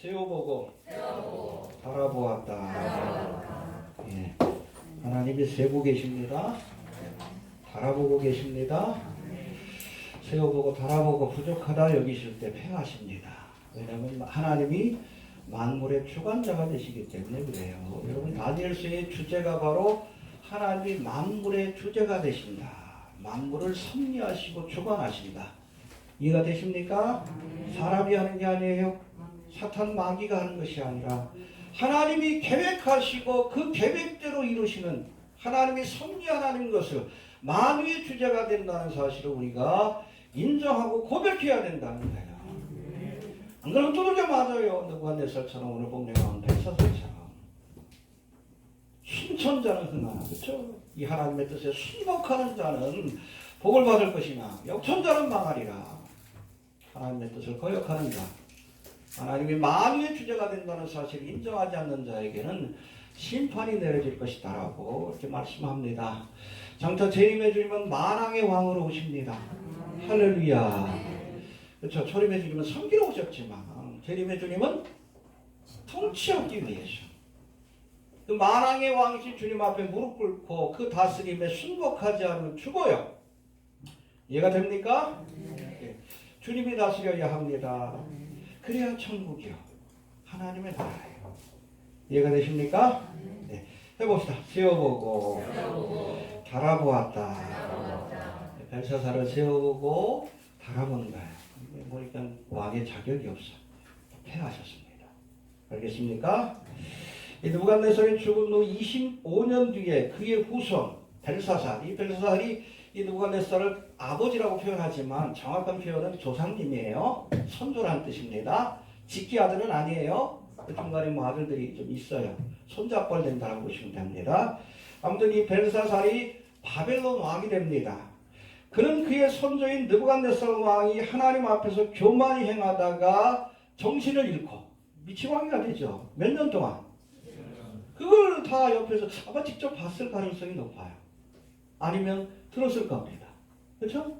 세워보고 바라보았다. 예. 하나님이 세고 계십니다. 바라보고 계십니다. 세워보고 바라보고 부족하다 여기실 때 패하십니다. 왜냐하면 하나님이 만물의 주관자가 되시기 때문에 그래요. 여러분 다니엘서의 주제가 바로 하나님이 만물의 주제가 되신다. 만물을 섭리하시고 주관하신다. 이해가 되십니까? 사람이 하는 게 아니에요. 사탄 마귀가 하는 것이 아니라 하나님이 계획하시고 그 계획대로 이루시는 하나님이 섭리하는 것을 만유의 주제가 된다는 사실을 우리가 인정하고 고백해야 된다는 거예요. 안 그러면 두들겨 맞아요. 느부갓네살처럼 오늘 본문에 나온 벨사살처럼. 순천자는 흥하나, 그렇죠? 이 하나님의 뜻에 순복하는 자는 복을 받을 것이나 역천자는 망하리라. 하나님의 뜻을 거역하는 자, 하나님이 만유의 주제가 된다는 사실을 인정하지 않는 자에게는 심판이 내려질 것이다라고 이렇게 말씀합니다. 장차 재림의 주님은 만왕의 왕으로 오십니다. 할렐루야. 그렇죠. 초림의 주님은 섬기러 오셨지만 재림의 주님은 통치하기 위해서 그 만왕의 왕이신 주님 앞에 무릎 꿇고 그 다스림에 순복하지 않으면 죽어요. 이해가 됩니까? 네. 주님이 다스려야 합니다. 그래야 천국이요. 하나님의 나라예요. 이해가 되십니까? 네. 해봅시다. 세워보고 바라보았다. 벨사살을 세워보고 바라보는 거예요. 보니까 왕의 자격이 없어. 패하셨습니다. 알겠습니까? 이 느부갓네살이 죽은 후 25년 뒤에 그의 후손 벨사살, 이 벨사살이 이 느부갓네살을 아버지라고 표현하지만 정확한 표현은 조상님이에요. 선조라는 뜻입니다. 직계 아들은 아니에요. 그 중간에 뭐 아들들이 좀 있어요. 손잡벌 된다고 보시면 됩니다. 아무튼 이 벨사살이 바벨론 왕이 됩니다. 그는 그의 손조인 느부갓네살 왕이 하나님 앞에서 교만히 행하다가 정신을 잃고 미치광이가 되죠. 몇 년 동안. 그걸 다 옆에서 아마 직접 봤을 가능성이 높아요. 아니면 들었을 겁니다. 그렇죠?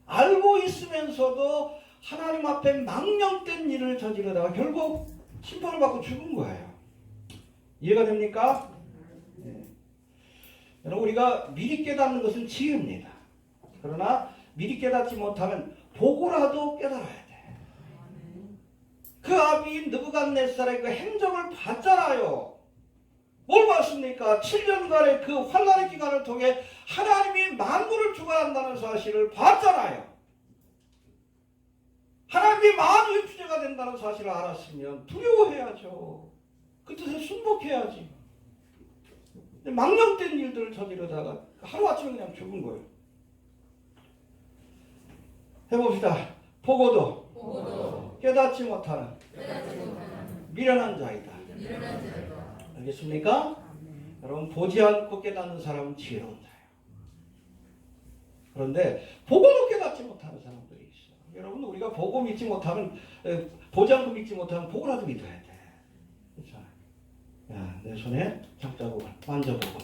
알고 있으면서도 하나님 앞에 망령된 일을 저지르다가 결국 심판을 받고 죽은 거예요. 이해가 됩니까? 네. 여러분 우리가 미리 깨닫는 것은 지혜입니다. 그러나 미리 깨닫지 못하면 보고라도 깨달아야 돼. 그 아비인 느부갓네살의 그 행적을 봤잖아요. 뭘 봤습니까? 7년간의 그 환난의 기간을 통해 하나님이 만물을 주관한다는 사실을 봤잖아요. 하나님이 만유의 주제가 된다는 사실을 알았으면 두려워해야죠. 그 뜻에 순복해야지. 망령된 일들을 저지르다가 하루아침에 그냥 죽은 거예요. 해봅시다. 보고도 깨닫지 못하는 미련한 자이다. 알겠습니까? 여러분 보지 않고 깨닫는 사람은 지혜로운 자예요. 그런데 보고도 깨닫지 못하는 사람들이 있어요. 여러분 우리가 보고 믿지 못하면 보지 않고 믿지 못하면 보고라도 믿어야 돼. 그렇잖아요. 야, 내 손에 장자국을 만져보고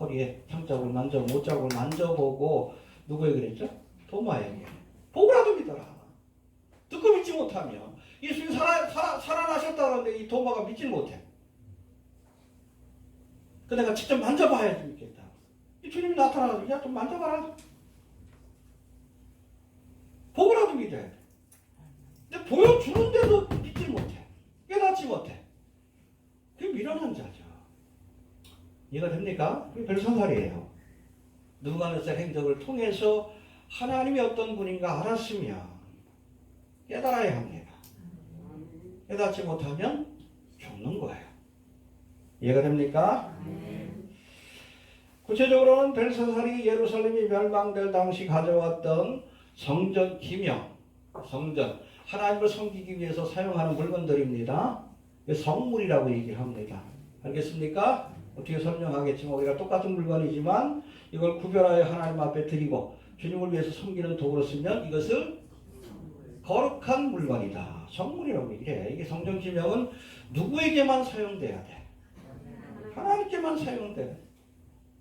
허리에 장자국을 만져보고 못자국을 만져보고 누구에게 그랬죠? 도마에게. 보고라도 믿어라. 듣고 믿지 못하면 예수님이 살아나셨다 그러는데 이 도마가 믿지 못해. 그 내가 직접 만져봐야지 믿겠다. 이 주님이 나타나서 야 좀 만져봐라. 보고라도 믿어야 돼. 근데 보여주는데도 믿지 못해. 깨닫지 못해. 그게 미련한 자죠. 이해가 됩니까? 그게 벨사살이에요. 느부갓네살 행적을 통해서 하나님이 어떤 분인가 알았으면 깨달아야 합니다. 깨닫지 못하면 죽는 거예요. 이해가 됩니까? 구체적으로는 벨사살이 예루살렘이 멸망될 당시 가져왔던 성전 기명, 성전, 하나님을 섬기기 위해서 사용하는 물건들입니다. 성물이라고 얘기를 합니다. 알겠습니까? 어떻게 설명하겠지만 우리가 똑같은 물건이지만 이걸 구별하여 하나님 앞에 드리고 주님을 위해서 섬기는 도구로 쓰면 이것을 거룩한 물건이다. 성물이라고 얘기해. 이게 성전 기명은 누구에게만 사용돼야 돼? 하나님께만 사용돼.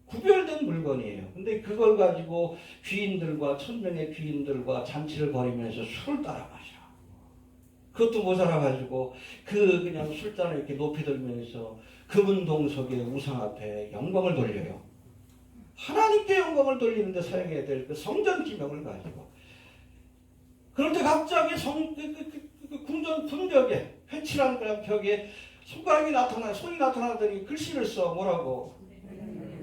구별된 물건이에요. 근데 그걸 가지고 귀인들과 천명의 귀인들과 잔치를 벌이면서 술을 따라 마셔. 그것도 모자라가지고 그냥 술잔을 이렇게 높이 들면서 금은동석의 우상 앞에 영광을 돌려요. 하나님께 영광을 돌리는데 사용해야 될 그 성전 기명을 가지고. 그런데 갑자기 궁전 분벽에 회칠한 그런 벽에 손가락이 나타나 손이 나타나더니 글씨를 써. 뭐라고?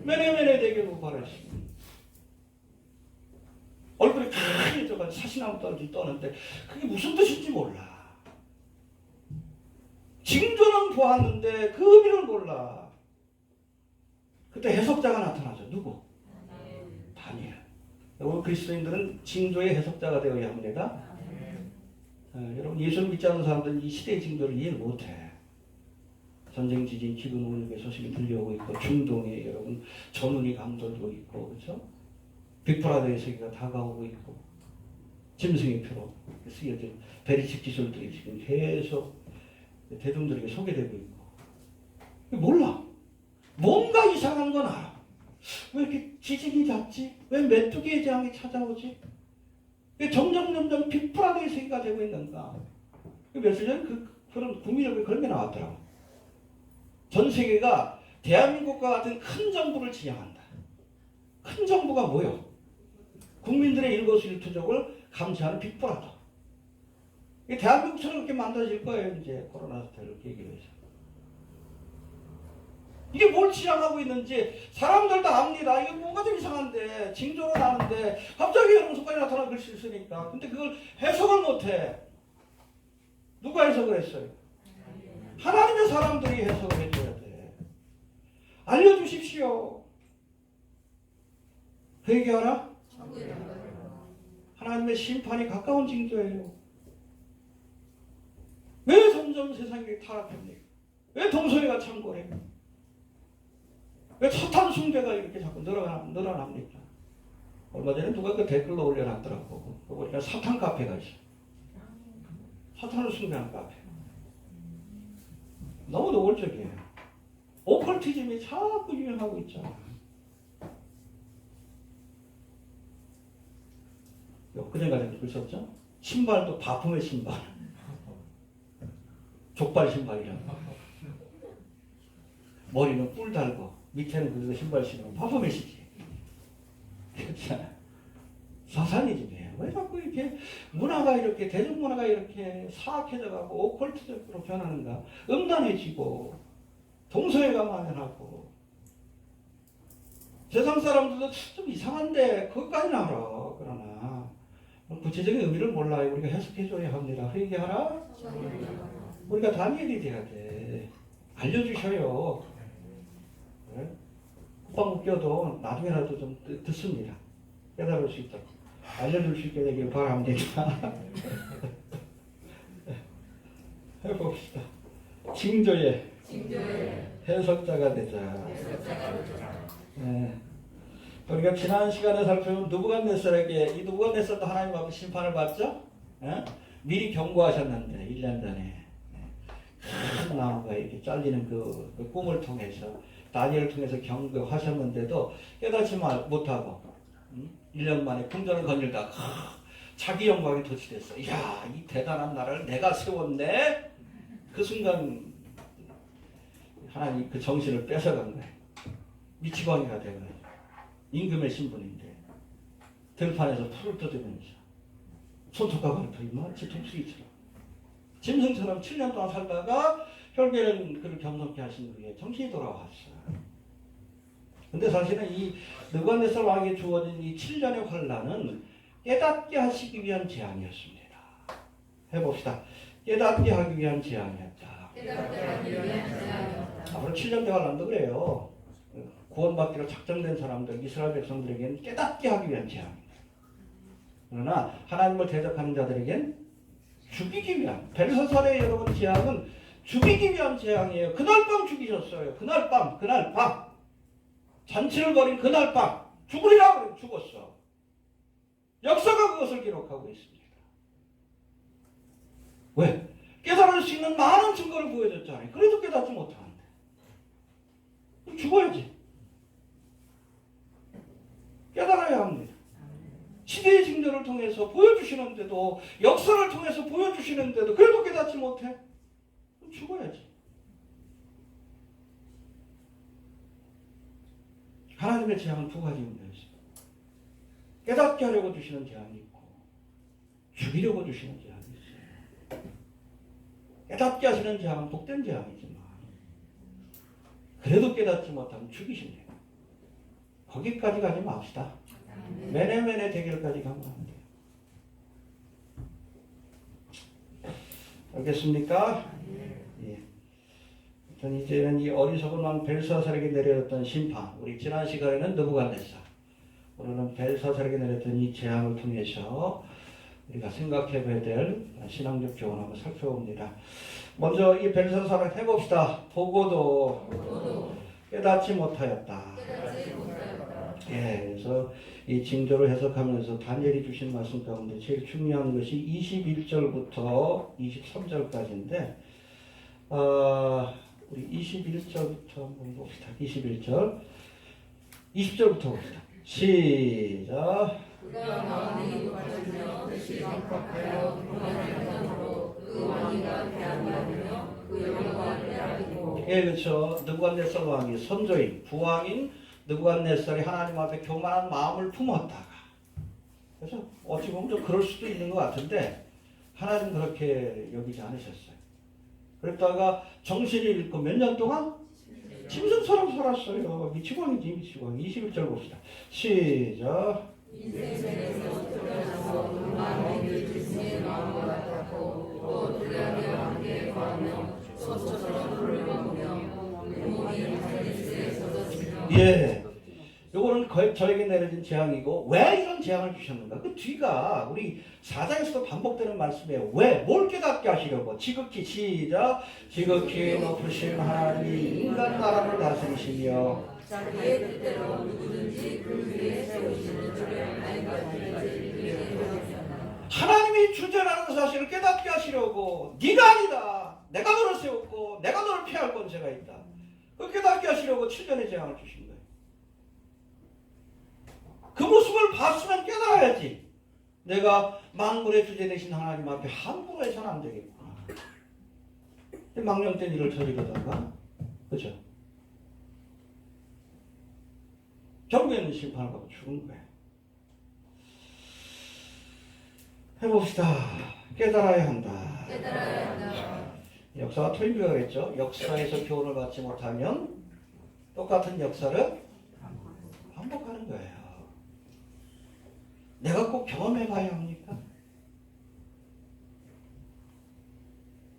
메네메네 되게 고발했습니다. 얼굴이 크게 저가 사시나무 떨어지 떠는데 그게 무슨 뜻인지 몰라. 징조는 보았는데 그 의미를 몰라. 그때 해석자가 나타나죠. 누구? 다니엘. 우리 그리스도인들은 징조의 해석자가 되어야 합니다. 여러분 예수를 믿지 않는 사람들은 이 시대의 징조를 이해를 못해. 전쟁, 지진, 기근, 오염의 소식이 들려오고 있고 중동에 여러분 전운이 강돌고 있고 그렇죠? 빅브라더의 세계가 다가오고 있고 짐승의 표로 쓰여진 베리식 기술들이 지금 계속 대중들에게 소개되고 있고 몰라. 뭔가 이상한 건 알아. 왜 이렇게 지진이 잦지? 왜 메뚜기의 재앙이 찾아오지? 왜 점점 빅브라더의 세계가 되고 있는가? 며칠 전에 그런 국민연구에 그런 게 나왔더라고. 전 세계가 대한민국과 같은 큰 정부를 지향한다. 큰 정부가 뭐요? 국민들의 일거수일투족을 감시하는 빅브라더. 대한민국처럼 그렇게 만들어질 거예요. 이제 코로나 사태를 계기로 해서. 이게 뭘 지향하고 있는지 사람들도 압니다. 이게 뭔가 좀 이상한데 징조로 나는데 갑자기 여러분 손가락이 나타나는 글씨를 쓰니까 근데 그걸 해석을 못해. 누가 해석을 했어요? 하나님의 사람들이 해석을 해줘야 돼. 알려주십시오. 그 얘기 알아? 하나님의 심판이 가까운 징조예요. 왜 점점 세상이 타락합니까? 왜 동서이가 창궐해요? 왜 사탄 숭배가 이렇게 자꾸 늘어납니까? 얼마 전에 누가 그 댓글로 올려놨더라고. 그거 보니까 사탄 카페가 있어. 사탄을 숭배하는 카페. 너무 노골적이에요. 오컬티즘이 자꾸 유행하고 있잖아. 엊그제까지 글 썼죠? 신발도 바품의 신발. 족발 신발이라고. 머리는 뿔 달고 밑에는 그래서 신발 신으면 바품의 시지. 그렇잖아. 사사니즘이에요. 왜 자꾸 이렇게 문화가 이렇게 대중문화가 이렇게 사악해져가고 오컬트적으로 변하는가? 음란해지고 동서애가 만연하고 세상 사람들도 좀 이상한데 그것까지는 알아. 그러나 구체적인 의미를 몰라요. 우리가 해석해줘야 합니다. 회개하라. 우리가 다니엘이 돼야 돼. 알려주셔요. 네? 국방 웃겨도 나중에라도 좀 듣습니다. 깨달을 수 있도록 알려줄 수 있게 되길 바랍니다. 해봅시다. 징조의 해석자가 되자. 네. 우리가 지난 시간에 살펴본 느부갓네살에게 이 느부갓네살도 하나님 앞에 심판을 받죠? 네? 미리 경고하셨는데 1년 전에 큰 나무가 이렇게 잘리는 그 꿈을 통해서 다니엘을 통해서 경고하셨는데도 깨닫지 못하고 1년 만에 궁전을 거닐다가 자기 영광이 도취됐어. 이야, 이 대단한 나라를 내가 세웠네. 그 순간 하나님 그 정신을 뺏어간 거예요. 미치광이가 된 거예요. 임금의 신분인데 들판에서 풀을 뜯으면서 손톱과 발톱이 마치 독수리처럼 짐승처럼 7년 동안 살다가 결국에는 그를 겸손케 하신 후에 정신이 돌아왔어. 근데 사실은 이 느부갓네살 왕에게 주어진 이 7년의 환란은 깨닫게 하시기 위한 재앙이었습니다. 해봅시다. 깨닫게 하기 위한 재앙이었다. 앞으로 7년대 환란도 그래요. 구원받기로 작정된 사람들, 이스라엘 백성들에게는 깨닫게 하기 위한 재앙입니다. 그러나 하나님을 대적하는 자들에게는 죽이기 위한, 벨사살의 여러분 재앙은 죽이기 위한 재앙이에요. 그날 밤 죽이셨어요. 그날 밤. 잔치를 벌인 그날 밤 죽으리라 그래 죽었어. 역사가 그것을 기록하고 있습니다. 왜? 깨달을 수 있는 많은 증거를 보여줬잖아요. 그래도 깨닫지 못하는데 죽어야지. 깨달아야 합니다. 시대의 징조를 통해서 보여주시는데도, 역사를 통해서 보여주시는데도 그래도 깨닫지 못해? 죽어야지. 하나님의 재앙은 두 가지입니다. 깨닫게 하려고 주시는 재앙이 있고 죽이려고 주시는 재앙이 있어요. 깨닫게 하시는 재앙은 복된 재앙이지만 그래도 깨닫지 못하면 죽이십니다. 거기까지 가지 맙시다. 매네매네 대결까지 가면 안 돼요. 알겠습니까? 예. 이제는 이 어리석은 왕 벨사살에게 내려졌던 심판, 우리 지난 시간에는 느부갓네살, 오늘은 벨사살에게 내렸던 이 재앙을 통해서 우리가 생각해봐야 될 신앙적 교훈을 한번 살펴봅니다. 먼저 이 벨사살을 해봅시다. 보고도 깨닫지 못하였다. 예, 그래서 이 징조를 해석하면서 다니엘이 주신 말씀 가운데 제일 중요한 것이 21절부터 23절까지인데, 우리 21절부터 한번 봅시다. 21절, 20절부터 봅시다. 시작. 예, 그렇죠. 느부갓네살 왕이 선조인 부왕인 느부갓네살이 하나님 앞에 교만한 마음을 품었다가, 그래서 어찌 보면 좀 그럴 수도 있는 것 같은데 하나님 그렇게 여기지 않으셨어요. 그랬다가 정신이 잃고 몇 년 동안 짐승처럼 살았어요. 미치광이지 미치광. 21절 봅시다. 시작. 인생에서 쫓겨나서 마음의 짐승의 마음과 같았고 또 두려움에 함께 구하며 소처럼 불러보며 몸이 하늘에 젖었으며. 예, 요거는 저에게 내려진 재앙이고 왜 이런 재앙을 주셨는가? 그 뒤가 우리 4장에서도 반복되는 말씀이에요. 왜? 뭘 깨닫게 하시려고? 지극히 시작. 지극히 높으신 하나님이 인간 나라를 다스리시며 자기의 뜻대로 누구든지 그 위에 세우시는 줄을 알까지. 하나님이 주제라는 사실을 깨닫게 하시려고, 네가 아니다, 내가 너를 세웠고 내가 너를 피할 권세가 있다, 그 깨닫게 하시려고 7년의 재앙을 주신 거예요. 그 모습을 봤으면 깨달아야지. 내가 만물의 주제 되신 하나님 앞에 함부로 해서는 안 되겠구나. 망령된 일을 저지르다가, 그죠? 결국에는 심판을 받고 죽은 거예요. 해봅시다. 깨달아야 한다. 깨달아야 한다. 역사가 토인비가 그랬죠. 역사에서 교훈을 받지 못하면 똑같은 역사를 반복하는 거예요. 내가 꼭 경험해봐야 합니까?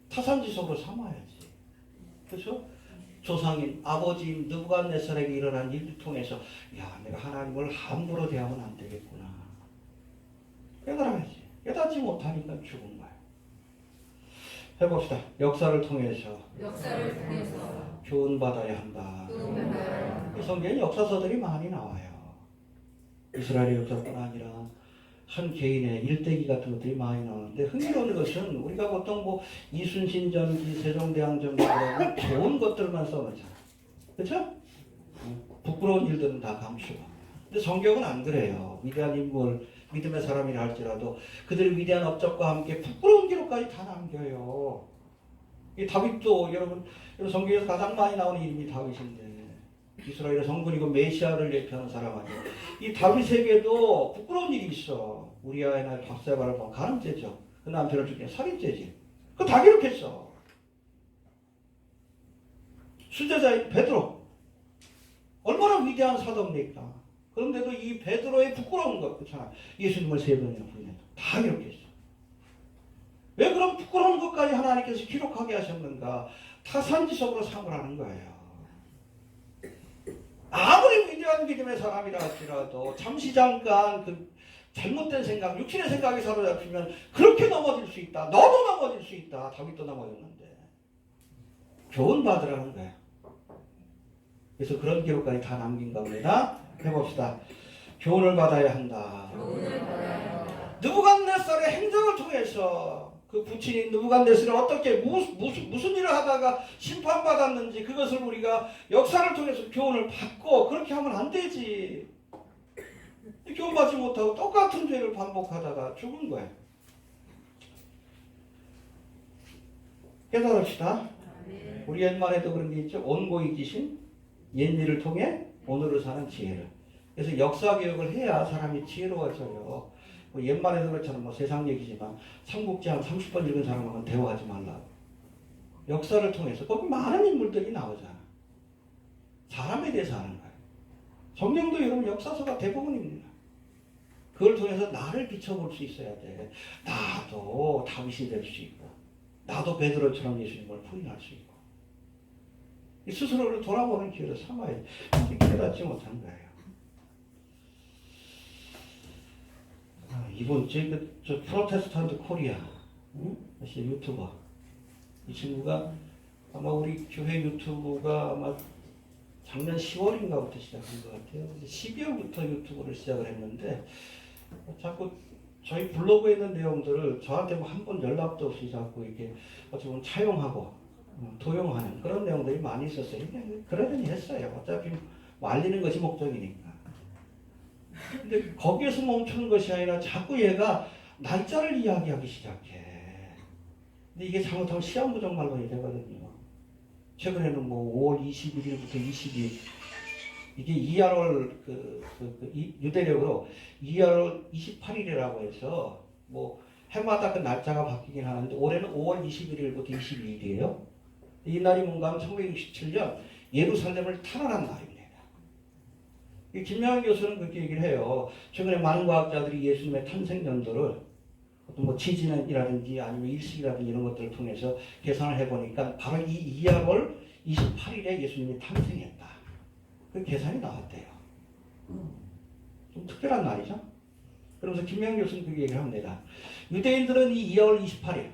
타산지석으로 삼아야지. 그렇죠? 조상인 아버지인 느부갓네살에게 일어난 일을 통해서, 야, 내가 하나님을 함부로 대하면 안 되겠구나. 깨달아야지. 깨닫지 못하니까 죽은 거야. 해봅시다. 역사를 통해서 교훈받아야 한다. 성경에 역사서들이 많이 나와요. 이스라엘의 역사뿐 아니라 한 개인의 일대기 같은 것들이 많이 나오는데, 흥미로운 것은 우리가 보통 뭐 이순신전기, 세종대왕전기 그러면 좋은 것들만 써놓잖아. 그렇죠? 부끄러운 일들은 다 감추고. 근데 성경은 안 그래요. 위대한 인물, 믿음의 사람이라 할지라도 그들의 위대한 업적과 함께 부끄러운 기록까지 다 남겨요. 이 다윗도 여러분 성경에서 가장 많이 나오는 이름이 다윗인데, 이스라엘의 성군이고 메시아를 예표하는 사람 아니에요. 이 다윗에게도 부끄러운 일이 있어. 우리아의 날 박세바를 본 가늠죄죠. 그 남편을 죽인 살인죄지. 그거 다 기록했어. 수제자인 베드로, 얼마나 위대한 사도입니까? 그런데도 이 베드로의 부끄러운 것, 그렇잖아. 예수님을 3번이나 부인했다. 다 기록했어. 왜 그런 부끄러운 것까지 하나님께서 기록하게 하셨는가? 타산지석으로 삼으라는 거예요. 아무리 위대한 믿음의 사람이라 할지라도 잠시 잠깐 그 잘못된 생각, 육신의 생각이 사로잡히면 그렇게 넘어질 수 있다. 너도 넘어질 수 있다. 다윗도 넘어졌는데. 교훈 받으라는 거예요. 그래서 그런 기록까지 다 남긴 겁니다. 해봅시다. 교훈을 받아야 한다. 느부갓네살의 행적을 통해서 그 부친인 느부갓네살이 어떻게 무슨 일을 하다가 심판받았는지, 그것을 우리가 역사를 통해서 교훈을 받고, 그렇게 하면 안 되지. 교훈받지 못하고 똑같은 죄를 반복하다가 죽은 거예요. 깨달읍시다. 우리 옛말에도 그런 게 있죠. 온고이 지신 옛일을 통해 오늘을 사는 지혜를. 그래서 역사 교육을 해야 사람이 지혜로워져요. 뭐 옛말에도 그렇잖아요. 뭐 세상 얘기지만 삼국지 한 30번 읽은 사람하고는 대화하지 말라고. 역사를 통해서 거기 많은 인물들이 나오잖아. 사람에 대해서 하는 거예요. 성경도 여러분 역사서가 대부분입니다. 그걸 통해서 나를 비춰볼 수 있어야 돼. 나도 다윗이 될 수 있고, 나도 베드로처럼 예수님을 부인할 수 있고, 스스로를 돌아보는 기회를 삼아야 돼. 깨닫지 못한 거예요. 이번 저 프로테스탄트 코리아, 응? 유튜버. 이 친구가 아마 우리 교회 유튜브가 아마 작년 10월인가부터 시작한 것 같아요. 12월부터 유튜브를 시작을 했는데 자꾸 저희 블로그에 있는 내용들을 저한테 뭐 한 번 연락도 없이 자꾸 이렇게 어찌 보면 차용하고 도용하는 그런 내용들이 많이 있었어요. 그냥 그러려니 했어요. 어차피 뭐 알리는 것이 목적이니까. 근데 거기에서 멈추는 것이 아니라 자꾸 얘가 날짜를 이야기하기 시작해. 근데 이게 잘못하면 시한부정말론이 되거든요. 최근에는 뭐 5월 21일부터 22일 이게 2월 유대력으로 2월 28일이라고 해서 뭐 해마다 그 날짜가 바뀌긴 하는데 올해는 5월 21일부터 22일이에요. 이 날이 뭔가 하면 1967년 예루살렘을 탈환한 날입니다. 김명환 교수는 그렇게 얘기를 해요. 최근에 많은 과학자들이 예수님의 탄생 연도를 어떤 뭐 지진이라든지 아니면 일식이라든지 이런 것들을 통해서 계산을 해보니까 바로 이 2월 28일에 예수님이 탄생했다. 그 계산이 나왔대요. 좀 특별한 날이죠. 그러면서 김명환 교수는 그렇게 얘기를 합니다. 유대인들은 이 2월 28일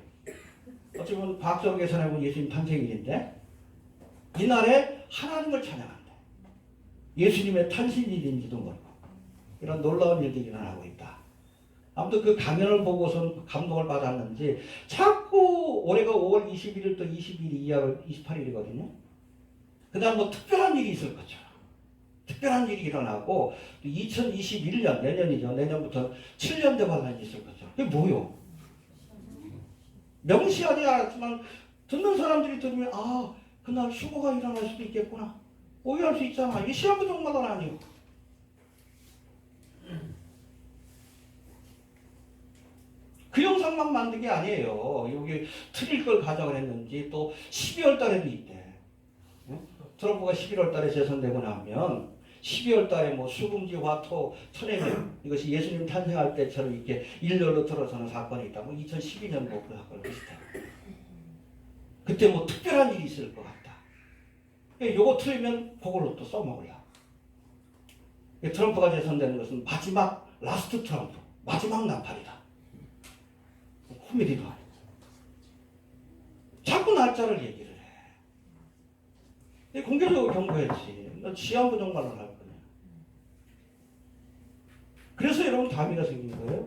어찌 보면 과학적으로 계산해보면 예수님 탄생일인데 이날에 하나님을 찬양한다. 예수님의 탄신일인지도 모르고 이런 놀라운 일들이 일어나고 있다. 아무튼 그 강연을 보고선 감동을 받았는지 자꾸 올해가 5월 21일 또 22일이 2월 28일이거든요. 그 다음 뭐 특별한 일이 있을 것처럼 특별한 일이 일어나고 2021년 내년이죠. 내년부터 7년대 관람이 있을 것처럼. 그게 뭐요? 명시하지 않았지만 듣는 사람들이 들으면 아 그날 수고가 일어날 수도 있겠구나. 오해할 수 있잖아. 이게 시한부정말론 아니고. 그 영상만 만든 게 아니에요. 여기 틀릴 걸 가져가 했는지 또 12월 달에도 있대. 트럼프가 11월 달에 재선되고 나면 12월 달에 뭐 수금지 화토 천해명 이것이 예수님 탄생할 때처럼 이렇게 일렬로 들어서는 사건이 있다. 뭐 2012년 뭐 그 사건 비슷해. 그때 뭐 특별한 일이 있을 것 같다. 요거 틀리면 그걸로 또 써먹으려. 트럼프가 재선되는 것은 마지막 라스트 트럼프, 마지막 나팔이다. 코미디도 아니고. 자꾸 날짜를 얘기를 해. 공개적으로 경고했지. 너 시한부정말론 할 거냐. 그래서 여러분 다미가 생긴 거예요.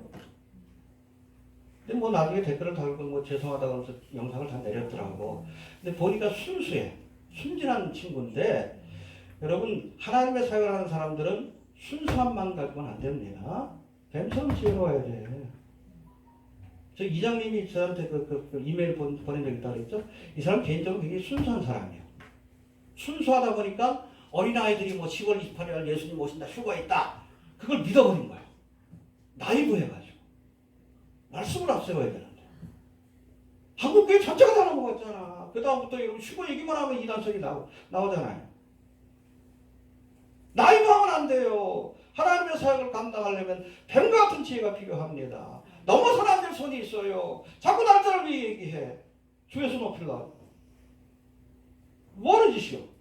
근데 뭐 나중에 댓글을 달고 뭐 죄송하다고 하면서 영상을 다 내렸더라고. 근데 보니까 순수해. 순진한 친구인데 여러분 하나님의 사역을 하는 사람들은 순수함만 가지고는 안 됩니다. 뱀처럼 지혜로워야 돼. 저 이장님이 저한테 그 이메일 보낸 적 있다고 그랬죠? 이 사람 개인적으로 굉장히 순수한 사람이에요. 순수하다 보니까 어린아이들이 뭐 10월 28일 예수님 오신다, 휴가 있다. 그걸 믿어버린 거예요. 나이브해가지고. 말씀을 앞세워야 되는데. 한국교회 전체가 다 넘어갔잖아. 그 다음부터 여러분 휴가 얘기만 하면 이단설이 나오잖아요. 나이브하면 안 돼요. 하나님의 사역을 감당하려면 뱀과 같은 지혜가 필요합니다. 넘어서는 안 될 손이 있어요. 자꾸 날짜를 왜 얘기해? 주에서 높이려고. 뭐하는 짓이요?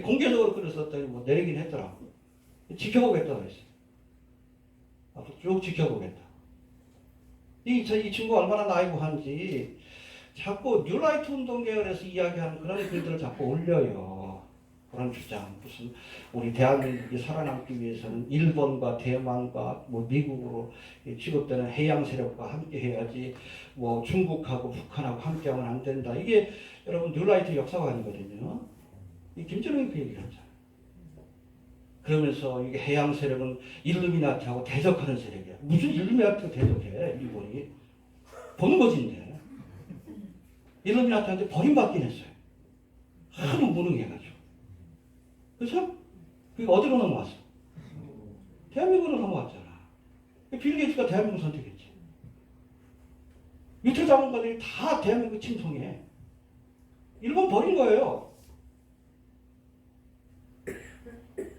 공개적으로 글을 썼더니 뭐 내리긴 했더라. 지켜보겠다고 했어요. 앞으로 쭉 지켜보겠다. 이 친구가 얼마나 나이브한지 자꾸 뉴라이트 운동 계열에서 이야기하는 그런 글들을 자꾸 올려요. 그런 주장. 무슨 우리 대한민국이 살아남기 위해서는 일본과 대만과 뭐 미국으로 취급되는 해양 세력과 함께 해야지 뭐 중국하고 북한하고 함께하면 안 된다. 이게 여러분 뉴라이트 역사관이거든요. 이 김정은이 그 얘기를 하잖아요. 그러면서 이게 해양 세력은 일루미나티하고 대적하는 세력이야. 무슨 일루미나티하고 대적해, 일본이. 본거지인데. 일루미나티한테 버림받긴 했어요. 하도 무능해가지고. 그래서 그게 어디로 넘어왔어? 대한민국으로 넘어왔잖아. 빌 게이츠가 대한민국 선택했지. 유태 자본가들이 다 대한민국 침통해. 일본 버린 거예요.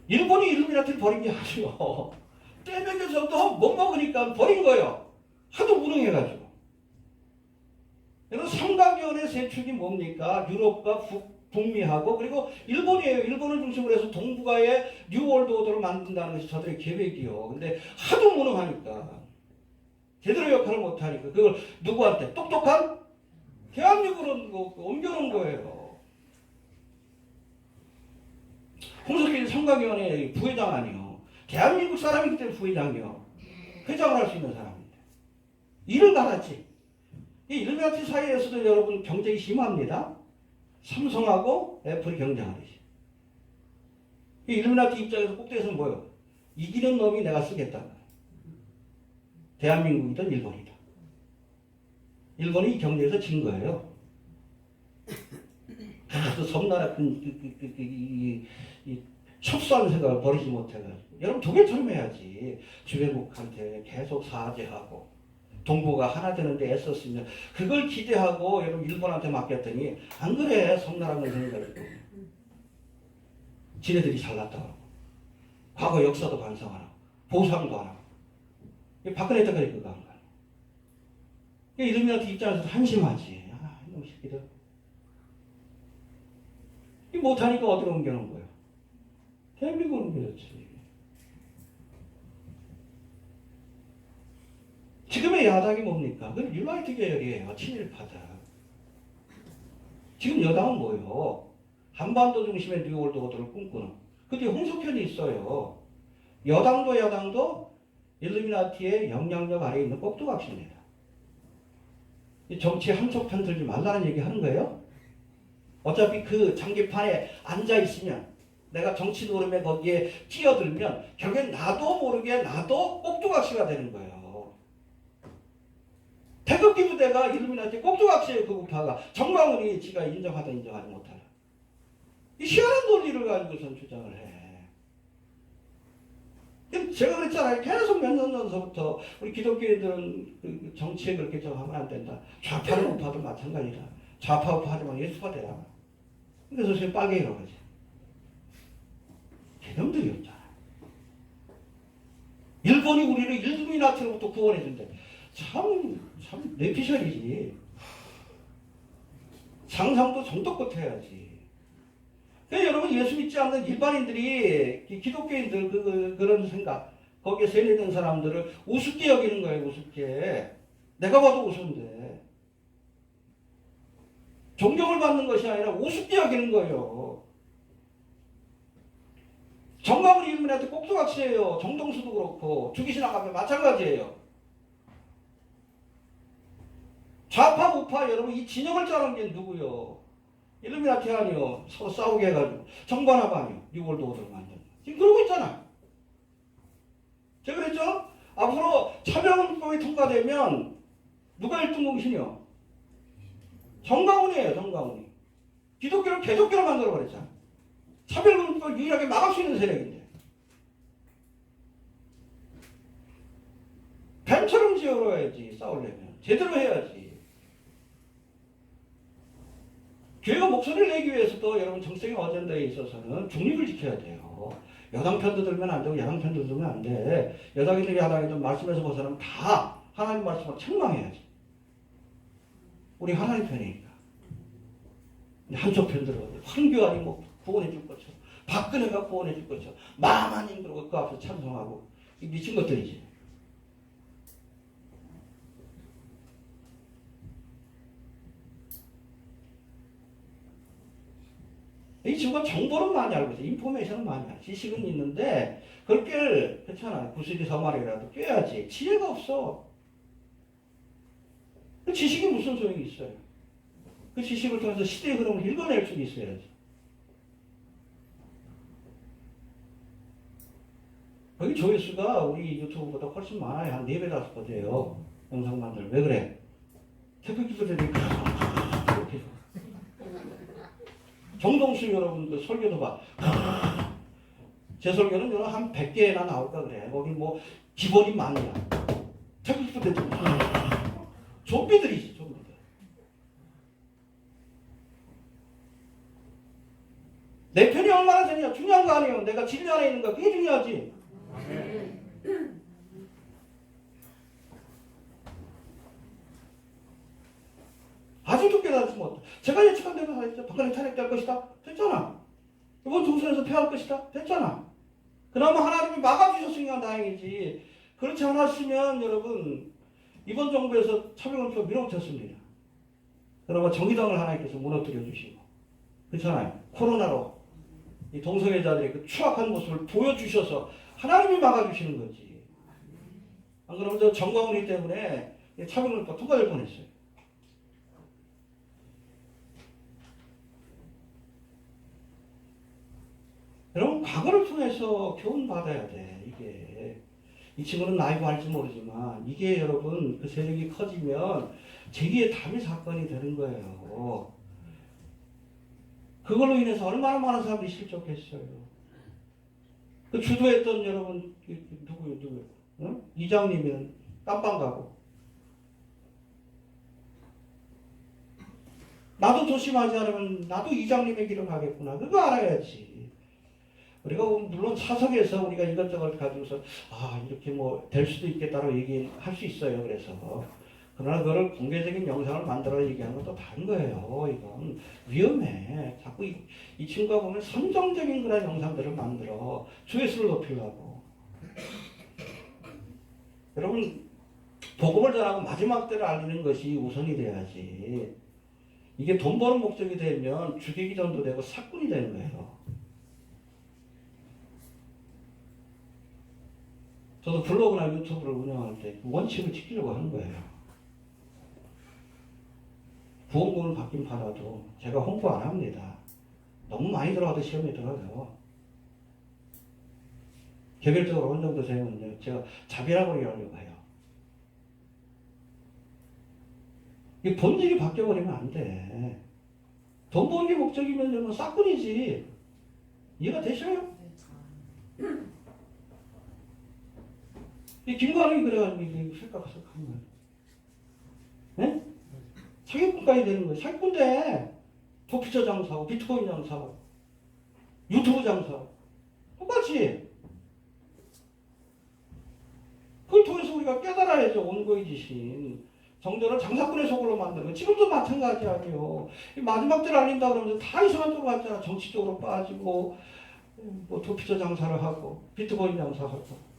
일본이 일루미나티를 버린 게 아니고 떼먹여서도 못 먹으니까 버린 거예요. 하도 무능해가지고. 그래서 삼각연의 세축이 뭡니까? 유럽과 북미하고 그리고 일본이에요. 일본을 중심으로 해서 동북아에 뉴월드 오더를 만든다는 것이 저들의 계획이요. 근데 하도 무능하니까 제대로 역할을 못하니까 그걸 누구한테? 똑똑한 대한민국으로 옮겨놓은 거예요. 홍석기 삼각위원회 부회장 아니요. 대한민국 사람이기 때문에 부회장이요. 회장을 할 수 있는 사람인데. 일을 갈았지. 이 일루미나티 사이에서도 여러분 경쟁이 심합니다. 삼성하고 애플이 경쟁하듯이. 이 일루미나티 입장에서 꼭대기에서는 뭐예요? 이기는 놈이 내가 쓰겠다. 대한민국이든 일본이든. 일본이 이 경쟁에서 진 거예요. 또 섬나라 첩수하는 생각을 버리지 못해가지고 여러분 독일처럼 해야지. 주변국한테 계속 사죄하고 동북아 하나 되는데 애썼으면 그걸 기대하고 여러분 일본한테 맡겼더니 안 그래. 섬나라는 생각을 지네들이 잘났다고 하고 과거 역사도 반성 안 하고 보상도 안 하고 박근혜 때까지 그거 한 거야. 일루미나티 입장에서 한심하지. 아, 이놈 새끼들. 이 못하니까 어디로 옮겨놓은 거예요? 대한민국으로 옮겨졌지. 지금의 야당이 뭡니까? 그건 유나이트 계열이에요. 친일파다. 지금 여당은 뭐예요? 한반도 중심의 뉴월드 오더를 꿈꾸는. 그 뒤에 홍석현이 있어요. 여당도 야당도 일루미나티의 영향력 아래에 있는 꼭두각시입니다. 정치에 한쪽 편 들지 말라는 얘기 하는 거예요? 어차피 그 장기판에 앉아있으면 내가 정치 노름에 거기에 끼어들면 결국엔 나도 모르게 나도 꼭두각시가 되는 거예요. 태극기 부대가 일루미나티 꼭두각시예요. 그 우파가. 정광훈이 지가 인정하다 인정하지 못하라. 이 희한한 논리를 가지고선 주장을 해. 제가 그랬잖아요. 계속 몇 년 전서부터 우리 기독교인들은 그 정치에 그렇게 정하면 안 된다. 좌파는 우파도 마찬가지다. 좌파 우파 하지만 예수가 되라. 그래서 지금 빨갱이라고 하지. 개념들이었잖아. 일본이 우리를 일루미나티로부터 구원해준대. 참 내피셜이지. 상상도 정도껏 해야지. 그러니까 여러분 예수 믿지 않는 일반인들이 기독교인들 그런 생각 거기에 세뇌된 사람들을 우습게 여기는 거예요. 우습게. 내가 봐도 우스운데. 존경을 받는 것이 아니라 우습게 여기는 거예요. 정광훈 일문한테 꼭두각시예요. 정동수도 그렇고 주기신학 앞에 마찬가지예요. 좌파 우파 여러분 이 진영을 짜는 게 누구요? 일루미나티 아니요. 서로 싸우게 해가지고 정반합 아니요. 뉴월드 오더를 만든. 지금 그러고 있잖아. 제가 그랬죠? 앞으로 차명법이 통과되면 누가 1등 공신이요? 정광훈이에요. 정광훈이. 기독교를 개독교로 만들어버렸잖아. 차별금지법을 유일하게 막을 수 있는 세력인데. 뱀처럼 지어야지. 싸우려면. 제대로 해야지. 교회가 목소리를 내기 위해서도 여러분 정책의 어젠다에 있어서는 중립을 지켜야 돼요. 여당 편도 들면 안 되고 야당 편도 들면 안 돼. 여당이든 야당이든 말씀에서 벗어나면 다 하나님 말씀을 책망해야지. 우리 하나님 편이니까. 한쪽 편 들어. 황교안이 뭐 구원해 줄 것처럼 박근혜가 구원해 줄 것처럼 마마님 그러고 그 앞에서 찬송하고 이 미친 것들이지. 이 친구가 정보는 많이 알고 있어. 인포메이션은 많이 알고 지식은 있는데 그걸 그렇잖아. 구슬이 서말이라도 꿰야지. 지혜가 없어. 그 지식이 무슨 소용이 있어요. 그 지식을 통해서 시대의 흐름을 읽어낼 수 있어야지. 거기 조회수가 우리 유튜브보다 훨씬 많아요. 한 4배, 5배 돼요. 영상 만들. 왜 그래? 태극기부들이 이렇게. 정동수 여러분 그 설교도 봐. 제 설교는 여러분 한 100개나 나올까 그래. 거기 뭐 기본이 많냐. 태극기부들이 좀비들이지, 좀비들. 내 편이 얼마나 되냐 중요한 거 아니에요. 내가 진리 안에 있는 거 그게 중요하지. 아직도 깨달지 못. 제가 예측한 대로 다 했죠. 북한이 탄핵될 것이다. 됐잖아. 이번 총선에서 패할 것이다. 됐잖아. 그나마 하나님이 막아주셨으니까 다행이지. 그렇지 않았으면 여러분 이번 정부에서 차명원표 밀어붙였습니다. 그나마 정의당을 하나님께서 무너뜨려 주시고 그렇잖아요. 코로나로 이 동성애자들의 그 추악한 모습을 보여주셔서 하나님이 막아주시는 거지. 안 그러면 저 정광훈이 때문에 차명원표 통과될 뻔했어요. 여러분 과거를 통해서 교훈 받아야 돼. 이게 이 친구는 나이고 알지 모르지만 이게 여러분 그 세력이 커지면 제2의 다비 사건이 되는 거예요. 그걸로 인해서 얼마나 많은 사람들이 실족했어요. 그 주도했던 여러분 누구요? 응? 이장님은 깜빵 가고 나도 조심하지 않으면 나도 이장님의 길을 가겠구나. 그거 알아야지. 우리가 물론 사석에서 우리가 이것저것 가지고서 이렇게 뭐 될 수도 있겠다고 얘기할 수 있어요. 그래서 그러나 그걸 공개적인 영상을 만들어 얘기하는 건 또 다른 거예요. 이건 위험해. 자꾸 이 친구가 보면 선정적인 그런 영상들을 만들어 조회수를 높이려고. 여러분 복음을 전하고 마지막 때를 알리는 것이 우선이 돼야지. 이게 돈 버는 목적이 되면 죽이기 전도 되고 사건이 되는 거예요. 저도 블로그나 유튜브를 운영할 때 원칙을 지키려고 하는 거예요. 후원금을 받긴 받아도 제가 홍보 안 합니다. 너무 많이 들어가도 시험에 들어가요. 개별적으로 어느 정도 되면 제가 자비라고 얘기하려고 해요. 이 본질이 바뀌어버리면 안 돼. 돈 버는 게 목적이면 싹뿐이지. 이해가 되셔요? 이 김관웅이 그래가지고 생각해서 간 거예요. 네? 사기꾼까지 되는 거예요. 사기꾼인데 도피처 장사하고 비트코인 장사하고 유튜브 장사하고 똑같이. 그걸 통해서 우리가 깨달아야죠. 온고의 지신. 정전을 장사꾼의 속으로 만드는 거. 지금도 마찬가지 아니에요. 마지막 때를 알린다 그러면서 다 이상한 쪽으로 갔잖아. 정치적으로 빠지고 뭐 도피처 장사를 하고 비트코인 장사하고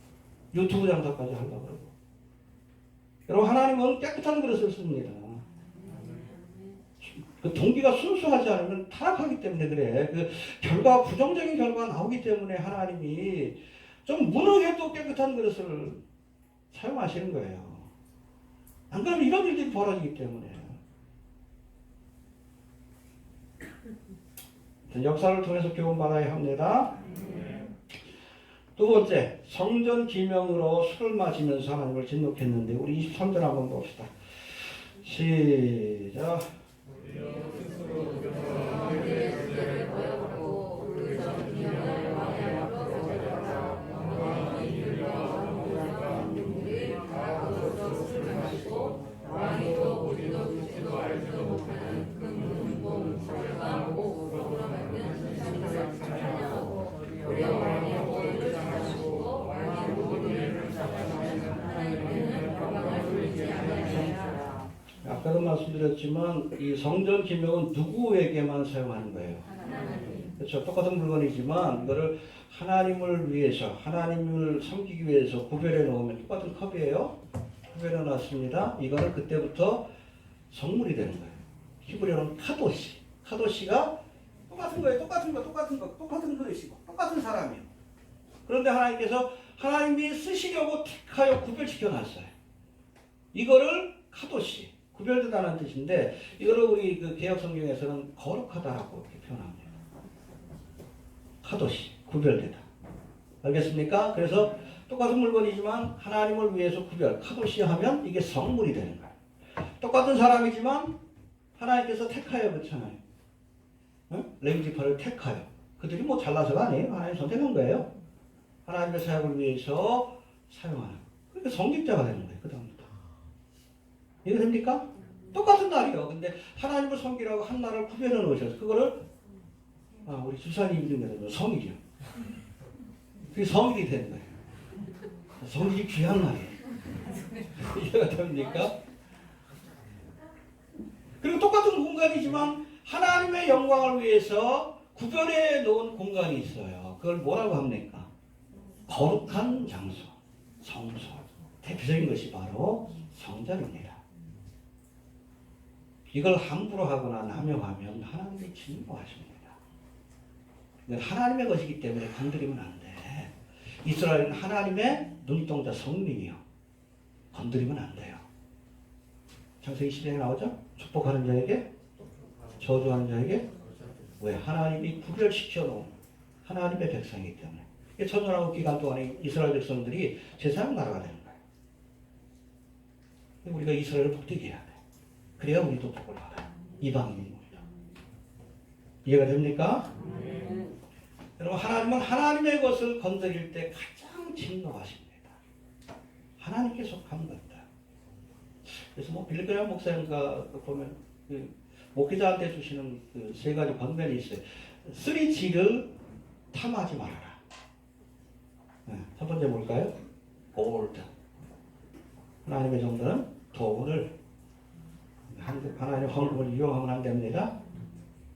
유튜브 장사까지 하려고 그러고. 여러분 하나님은 깨끗한 그릇을 씁니다. 그 동기가 순수하지 않으면 타락하기 때문에 그래. 그 결과 부정적인 결과가 나오기 때문에 하나님이 좀 무능해도 깨끗한 그릇을 사용하시는 거예요. 안 그러면 이런 일들이 벌어지기 때문에. 역사를 통해서 교훈받아야 합니다. 두 번째, 성전 기명으로 술을 마시면서 하나님을 진노했는데 우리 23절 한번 봅시다. 시작. 아까도 말씀드렸지만 이 성전 기명은 누구에게만 사용하는 거예요? 그렇죠. 똑같은 물건이지만 이거를 하나님을 위해서 하나님을 섬기기 위해서 구별해 놓으면 똑같은 컵이에요. 구별해 놨습니다. 이거는 그때부터 성물이 되는 거예요. 히브리어는 카도시. 카도시가 똑같은 거예요. 똑같은 그릇이고 똑같은 사람이에요. 그런데 하나님께서 하나님이 쓰시려고 택하여 구별시켜 놨어요. 이거를 카도시. 구별되다는 뜻인데 이거를 우리 그 개역 성경에서는 거룩하다라고 이렇게 표현합니다. 카도시 구별되다. 알겠습니까? 그래서 똑같은 물건이지만 하나님을 위해서 구별, 카도시아 하면 이게 성물이 되는 거예요. 똑같은 사람이지만 하나님께서 택하여 그렇잖아요. 응? 레위지파를 택하여. 그들이 뭐 잘나서가 아니에요. 하나님 선택한 거예요. 하나님의 사역을 위해서 사용하는. 그러니까 성직자가 되는 거예요. 그 다음부터. 이해됩니까? 똑같은 날이요. 근데 하나님을 섬기라고 한 날을 구별해 놓으셔서 그거를 우리 주사님 중에서 성일이요. 그게 성일이 되는 거예요. 성일이 귀한 날이에요. 이해가 됩니까? 그리고 똑같은 공간이지만 하나님의 영광을 위해서 구별해 놓은 공간이 있어요. 그걸 뭐라고 합니까? 거룩한 장소, 성소. 대표적인 것이 바로 성전입니다. 이걸 함부로 하거나 남용하면 하나님이 진노하십니다. 이건 하나님의 것이기 때문에 건드리면 안 돼. 이스라엘은 하나님의 눈동자 성민이요. 건드리면 안 돼요. 창세기 10장에 나오죠? 축복하는 자에게, 저주하는 자에게. 왜? 하나님이 구별시켜 놓은 하나님의 백성이기 때문에. 천년왕국 기간 동안에 이스라엘 백성들이 제사장 나라가 되는 거예요. 우리가 이스라엘을 복되게 해야 돼. 그래야 우리도 복을 받아요. 이방인입니다. 이해가 됩니까? 여러분, 하나님은 하나님의 것을 건드릴 때 가장 진노하십니다. 하나님께 속한 것들. 그래서 뭐 빌리그레암 목사님과 보면 그 목회자한테 주시는 그 세 가지 권면이 있어요. 3G를 탐하지 말아라. 네, 첫 번째 뭘까요? 골드. 하나님의 정도는 돈을 하나님의 헌금을 이용하면 안 됩니다.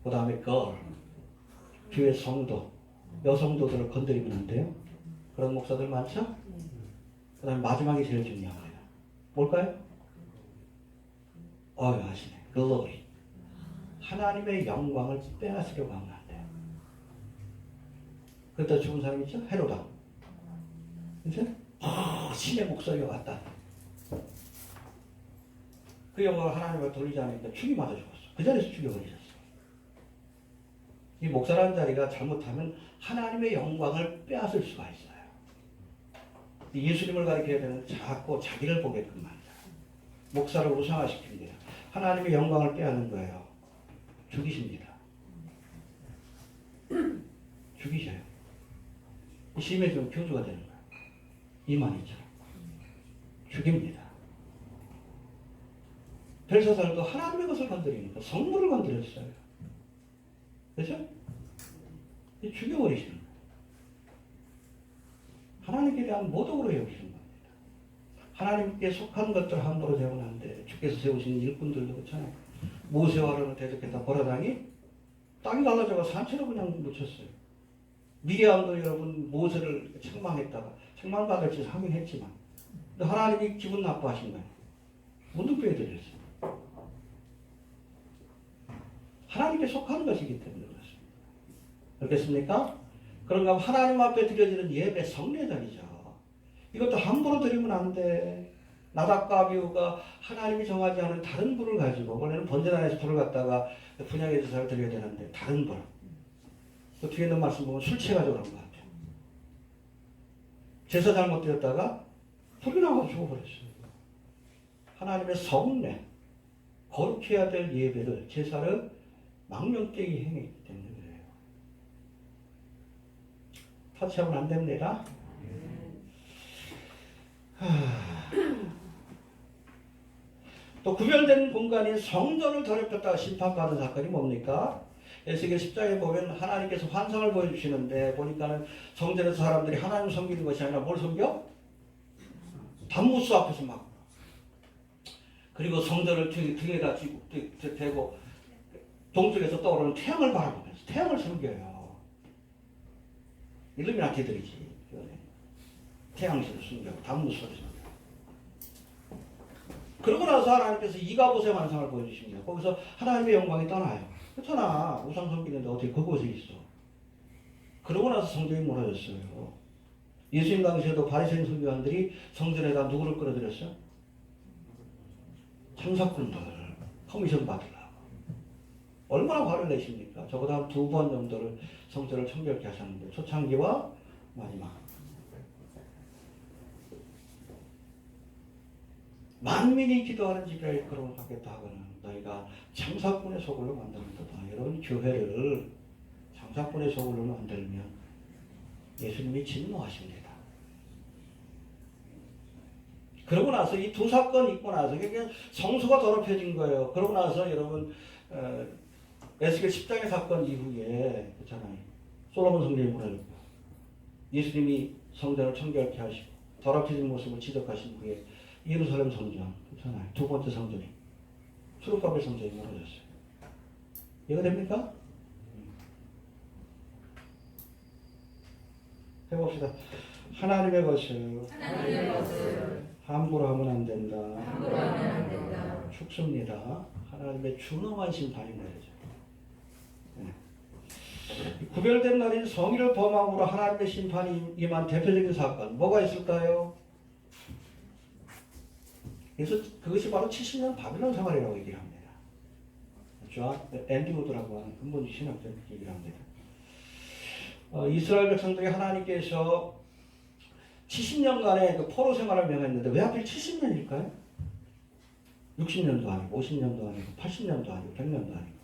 그 다음에 걸. 교회 성도, 여성도들을 건드리면 안 돼요. 그런 목사들 많죠? 그 다음에 마지막이 제일 중요합니다. 뭘까요? 아시네. 글로리. 하나님의 영광을 빼앗으려고 하면 안 돼요. 그랬다 죽은 사람 있죠? 헤로다. 그죠? 신의 목소리가 왔다. 그 영광을 하나님께 돌리지 않으니까 죽이 맞아 죽었어. 그 자리에서 죽여버리셨어. 이 목사라는 자리가 잘못하면 하나님의 영광을 빼앗을 수가 있어요. 예수님을 가리켜야 되는 자꾸 자기를 보게끔 만들어요. 목사를 우상화시키는 거예요. 하나님의 영광을 빼앗는 거예요. 죽이십니다. 죽이셔요. 심해지면 교주가 되는 거예요. 이만희처럼. 죽입니다. 벨사살도 하나님의 것을 건드리니까 성물을 건드렸어요. 그렇죠? 죽여버리시는 거예요. 하나님께 대한 모독으로 여기시는 겁니다. 하나님께 속한 것들 함부로 되면 안 돼. 주께서 세우신 일꾼들도 그렇잖아요. 모세와 아론을 대적했다 보라당이 땅이 갈라져가 산채로 그냥 묻혔어요. 미리암도 여러분 모세를 책망했다가 책망받을 짓을 하긴 했지만 근데 하나님이 기분 나빠하신 거예요. 문득 빼드렸어요. 하나님께 속한 것이기 때문에 그렇습니다. 알겠습니까? 그런가 하면 하나님 앞에 드려지는 예배 성례전이죠. 이것도 함부로 드리면 안 돼. 나답과 아비후가 하나님이 정하지 않은 다른 불을 가지고 원래는 번제단에서 불을 갖다가 분향의 제사를 드려야 되는데 다른 불. 또 뒤에 있는 말씀 보면 술 취해가지고 그런 것 같아요. 제사 잘못되었다가 불이 나와서 죽어버렸어요. 하나님의 성례, 거룩해야 될 예배를, 제사를 망령되게 행했기 때문에 그래요. 터치하면 안 됩니다. 또 구별된 공간인 성전을 더럽혔다가 심판받은 사건이 뭡니까? 에스겔 10장에 보면 하나님께서 환상을 보여주시는데 보니까는 성전에서 사람들이 하나님 섬기는 것이 아니라 뭘 섬겨? 단무스 앞에서 막 그리고 성전을 등에다 쥐고 대고 동쪽에서 떠오르는 태양을 바라보면서 태양을 섬겨요. 일루미나티들이지. 태양신을 섬겨요. 단무스를 섬겨요. 그러고 나서 하나님께서 이가봇의 환상을 보여주십니다. 거기서 하나님의 영광이 떠나요. 그렇잖아. 우상 섬기는데 어떻게 그곳에 있어. 그러고 나서 성전이 무너졌어요. 예수님 당시에도 바리새인 서기관들이 성전에다 누구를 끌어들였어요? 참사꾼들 커미션 받으려고. 얼마나 화를 내십니까? 적어도 한 2번 정도를 성전을 청결케 하셨는데 초창기와 마지막 만민이 기도하는 집이라 일컬음을 받겠다 하거든. 너희가 장사꾼의 소굴로 만들었다. 여러분 교회를 장사꾼의 소굴로 만들면 예수님이 진노하십니다. 그러고 나서 이 두 사건 있고 나서 그게 성소가 더럽혀진 거예요. 그러고 나서 여러분 에스겔 10장의 사건 이후에 그렇잖아요. 솔로몬 성전이 무너졌고 예수님이 성전을 청결케 하시고 더럽혀진 모습을 지적하신 후에 예루살렘 성전 그렇잖아요. 두 번째 성전이 수르바벨 성전이 무너졌어요. 이해가 됩니까? 해봅시다. 하나님의 것을 함부로 하면 안 된다. 죽습니다. 하나님의 준엄한 심판인 거죠. 구별된 날인 성일을 범함으로 하나님의 심판이 임한 대표적인 사건 뭐가 있을까요? 그래서 그것이 바로 70년 바빌론 생활이라고 얘기를 합니다. 앤디 우드라고 하는 근본주의 신학자는 그렇게 얘기를 합니다. 이스라엘 백성들이 하나님께서 70년간의 그 포로 생활을 명했는데 왜 하필 70년일까요? 60년도 아니고 50년도 아니고 80년도 아니고 100년도 아니고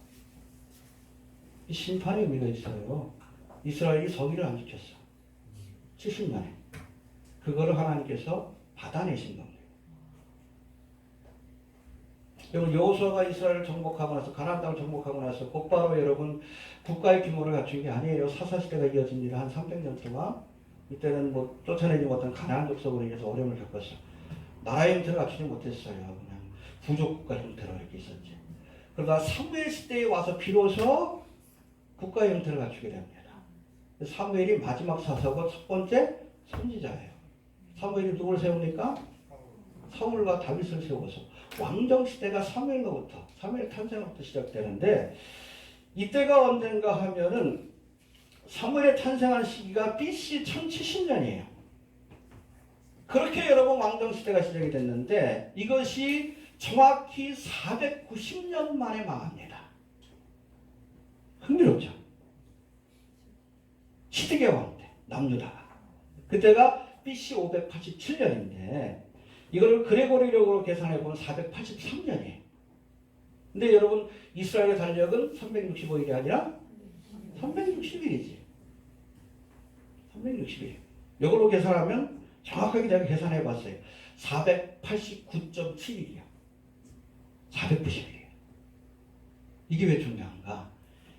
이 심판의 의미가 있어요. 이스라엘이 서기를 안 지켰어. 70년에. 그거를 하나님께서 받아내신 겁니다. 여러분 여호수아가 이스라엘을 정복하고 나서 가나안 땅을 정복하고 나서 곧바로 여러분 국가의 규모를 갖춘 게 아니에요. 사사시대가 이어집니다. 한 300년 동안 이때는 뭐 쫓아내지 못한 가나안 족속으로 인해서 어려움을 겪었어. 나라의 형태를 갖추지 못했어요. 그냥 부족국가 형태로 이렇게 있었지. 그러다 사무엘 시대에 와서 비로소 국가의 형태를 갖추게 됩니다. 사무엘이 마지막 사사고 첫 번째 선지자예요. 사무엘이 누구를 세웁니까? 사울과 다윗을 세워서 왕정 시대가 사무엘 탄생부터 시작되는데 이때가 언젠가 하면은 사무엘의 탄생한 시기가 BC 1070년이에요. 그렇게 여러분 왕정 시대가 시작이 됐는데 이것이 정확히 490년 만에 망합니다. 흥미롭죠? 시드게 왕 때 남유다가 그때가 BC 587년인데 이거를 그레고리력으로 계산해보면 483년이에요. 근데 여러분 이스라엘의 달력은 365일이 아니라 360일이지. 360일. 이걸로 계산하면 정확하게 제가 계산해봤어요. 489.7일이야. 490일이에요. 이게 왜 중요한가?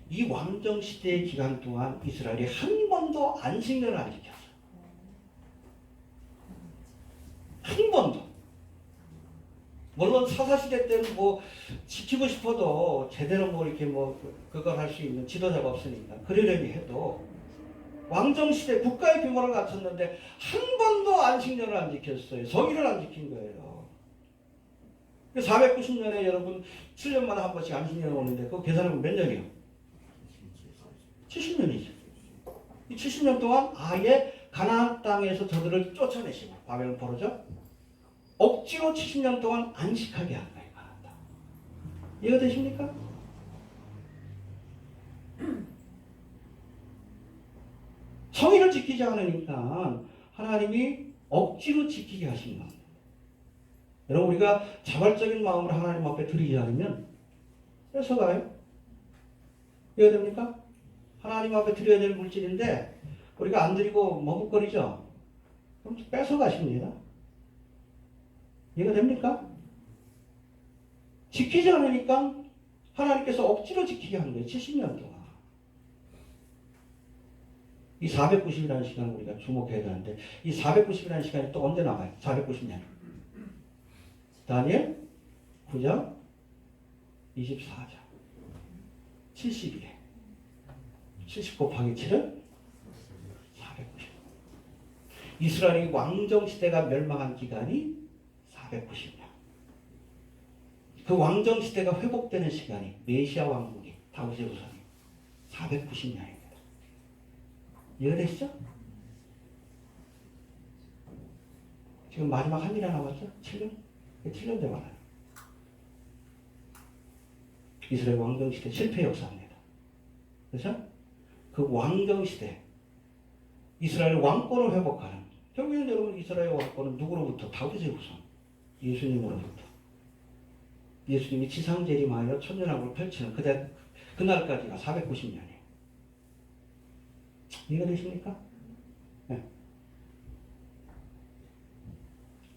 이 왕정시대의 기간 동안 이스라엘이 한 번도 안식년을 안 지켰어요. 한 번도. 물론 사사시대 때는 뭐 지키고 싶어도 제대로 뭐 이렇게 뭐 그걸 할 수 있는 지도자가 없으니까 그러려니 해도 왕정시대 국가의 규모를 갖췄는데 한 번도 안식년을 안 지켰어요. 성일을 안 지킨 거예요. 490년에 여러분 7년마다 한 번씩 안식년이 오는데 그거 계산하면 몇 년이요? 70년이죠. 이 70년 동안 아예 가나안 땅에서 저들을 쫓아내시고 바벨론 포로죠. 억지로 70년 동안 안식하게 한 거예요. 가나안 땅. 이해가 되십니까? 성의를 지키지 않으니까 하나님이 억지로 지키게 하신 겁니다. 여러분 우리가 자발적인 마음으로 하나님 앞에 드리지 않으면 뺏어가요. 이해가 됩니까? 하나님 앞에 드려야 될 물질인데 우리가 안 드리고 머뭇거리죠? 그럼 뺏어가십니다. 이해가 됩니까? 지키지 않으니까 하나님께서 억지로 지키게 한 거예요. 70년 동안. 이 490이라는 시간을 우리가 주목해야 되는데 이 490이라는 시간이 또 언제 나와요? 490년. 다니엘 9장 24장 70일에 70 곱하기 7은 490. 이스라엘이 왕정시대가 멸망한 기간이 490년. 그 왕정시대가 회복되는 시간이 메시아 왕국이 다윗의 후손이 490년입니다. 이해가 되시죠? 지금 마지막 한 일이 남았죠? 7년? 7년 돼 많아요. 이스라엘 왕정시대 실패 역사입니다. 그렇죠? 그 왕정시대 이스라엘 왕권을 회복하는 결국에는 여러분 이스라엘 왕권은 누구로부터? 다윗의 후손 예수님으로부터. 예수님이 지상재림하여 천년왕국을 펼치는 그날까지가 490년이에요. 이해가 되십니까? 네.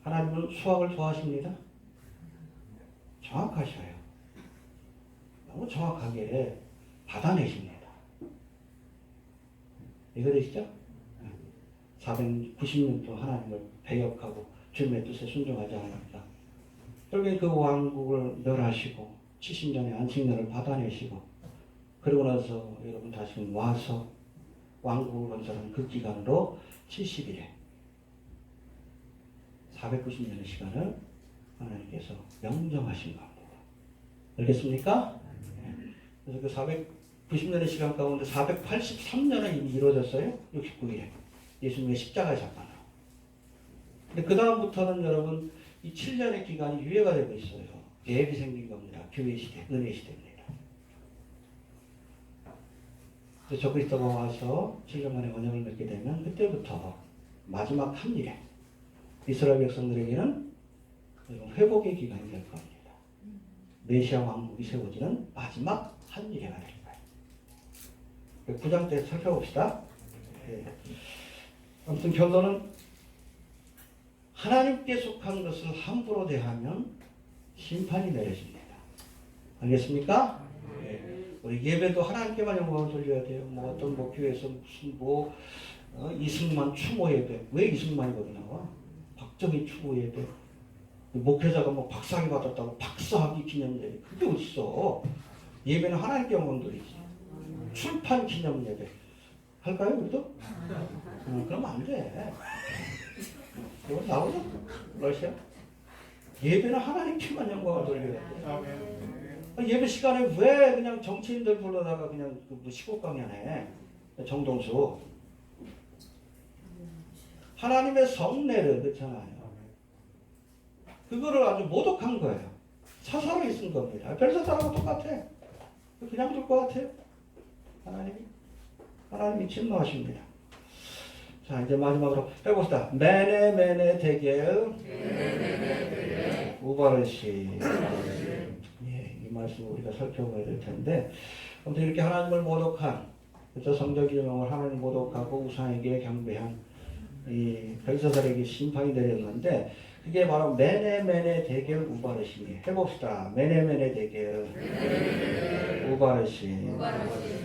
하나님은 수학을 좋아하십니다. 정확하셔요. 너무 정확하게 받아내십니다. 이해가 되시죠? 490년 동안 하나님을 배역하고 주님의 뜻에 순종하지 않으니까 결국엔 그 왕국을 멸하시고 70년의 안식년을 받아내시고 그러고 나서 여러분 다시 와서 왕국을 건설하는 그 기간으로 70일에 490년의 시간을 하나님께서 명정하신 겁니다. 알겠습니까? 그래서 그 490년의 시간 가운데 483년은 이미 이루어졌어요. 69일에 예수님의 십자가의 사건으로. 근데 그 다음부터는 여러분 이 7년의 기간이 유예가 되고 있어요. 계획이 생긴 겁니다. 교회 시대, 은혜 시대입니다. 저 그리스도가 와서 7년 만에 언약을 맺게 되면 그때부터 마지막 한 일에 이스라엘 백성들에게는 회복의 기간이 될 겁니다. 메시아 왕국이 세워지는 마지막 한 일회가 될 거예요. 9장 때 살펴봅시다. 네. 아무튼 결론은 하나님께 속한 것을 함부로 대하면 심판이 내려집니다. 알겠습니까? 네. 우리 예배도 하나님께만 영광을 돌려야 돼요. 뭐 어떤 목표에서 무슨 이승만 추모 예배. 왜 이승만이 거기 나와? 박정희 추모 예배. 목회자가 뭐 박사학위 받았다고 박사학위 기념 예배. 그게 어딨어? 예배는 하나님께 영광 돌리지. 출판 기념 예배. 할까요, 우리도? 그러면 안 돼. 이거 나오죠? 러시아? 예배는 하나님께만 영광을 돌려야 돼. 예배 시간에 왜 그냥 정치인들 불러다가 그냥 시국 강연해? 정동수. 하나님의 성례를 그렇잖아요. 그거를 아주 모독한 거예요. 사사로 있은 겁니다. 벨사사라고 똑같아. 그냥 줄 것 같아요. 하나님이 진노하십니다. 자, 이제 마지막으로 해봅시다. 메네 대겔 우바르시. 예, 이 말씀을 우리가 살펴봐야 될 텐데, 아무튼 이렇게 하나님을 모독한, 그렇죠? 성적 유명을 하나님 모독하고 우상에게 경배한 이 벨사살에게 심판이 내렸는데, 그게 바로 메네 대겔 우바르시. 해봅시다. 메네 대겔 우바르시.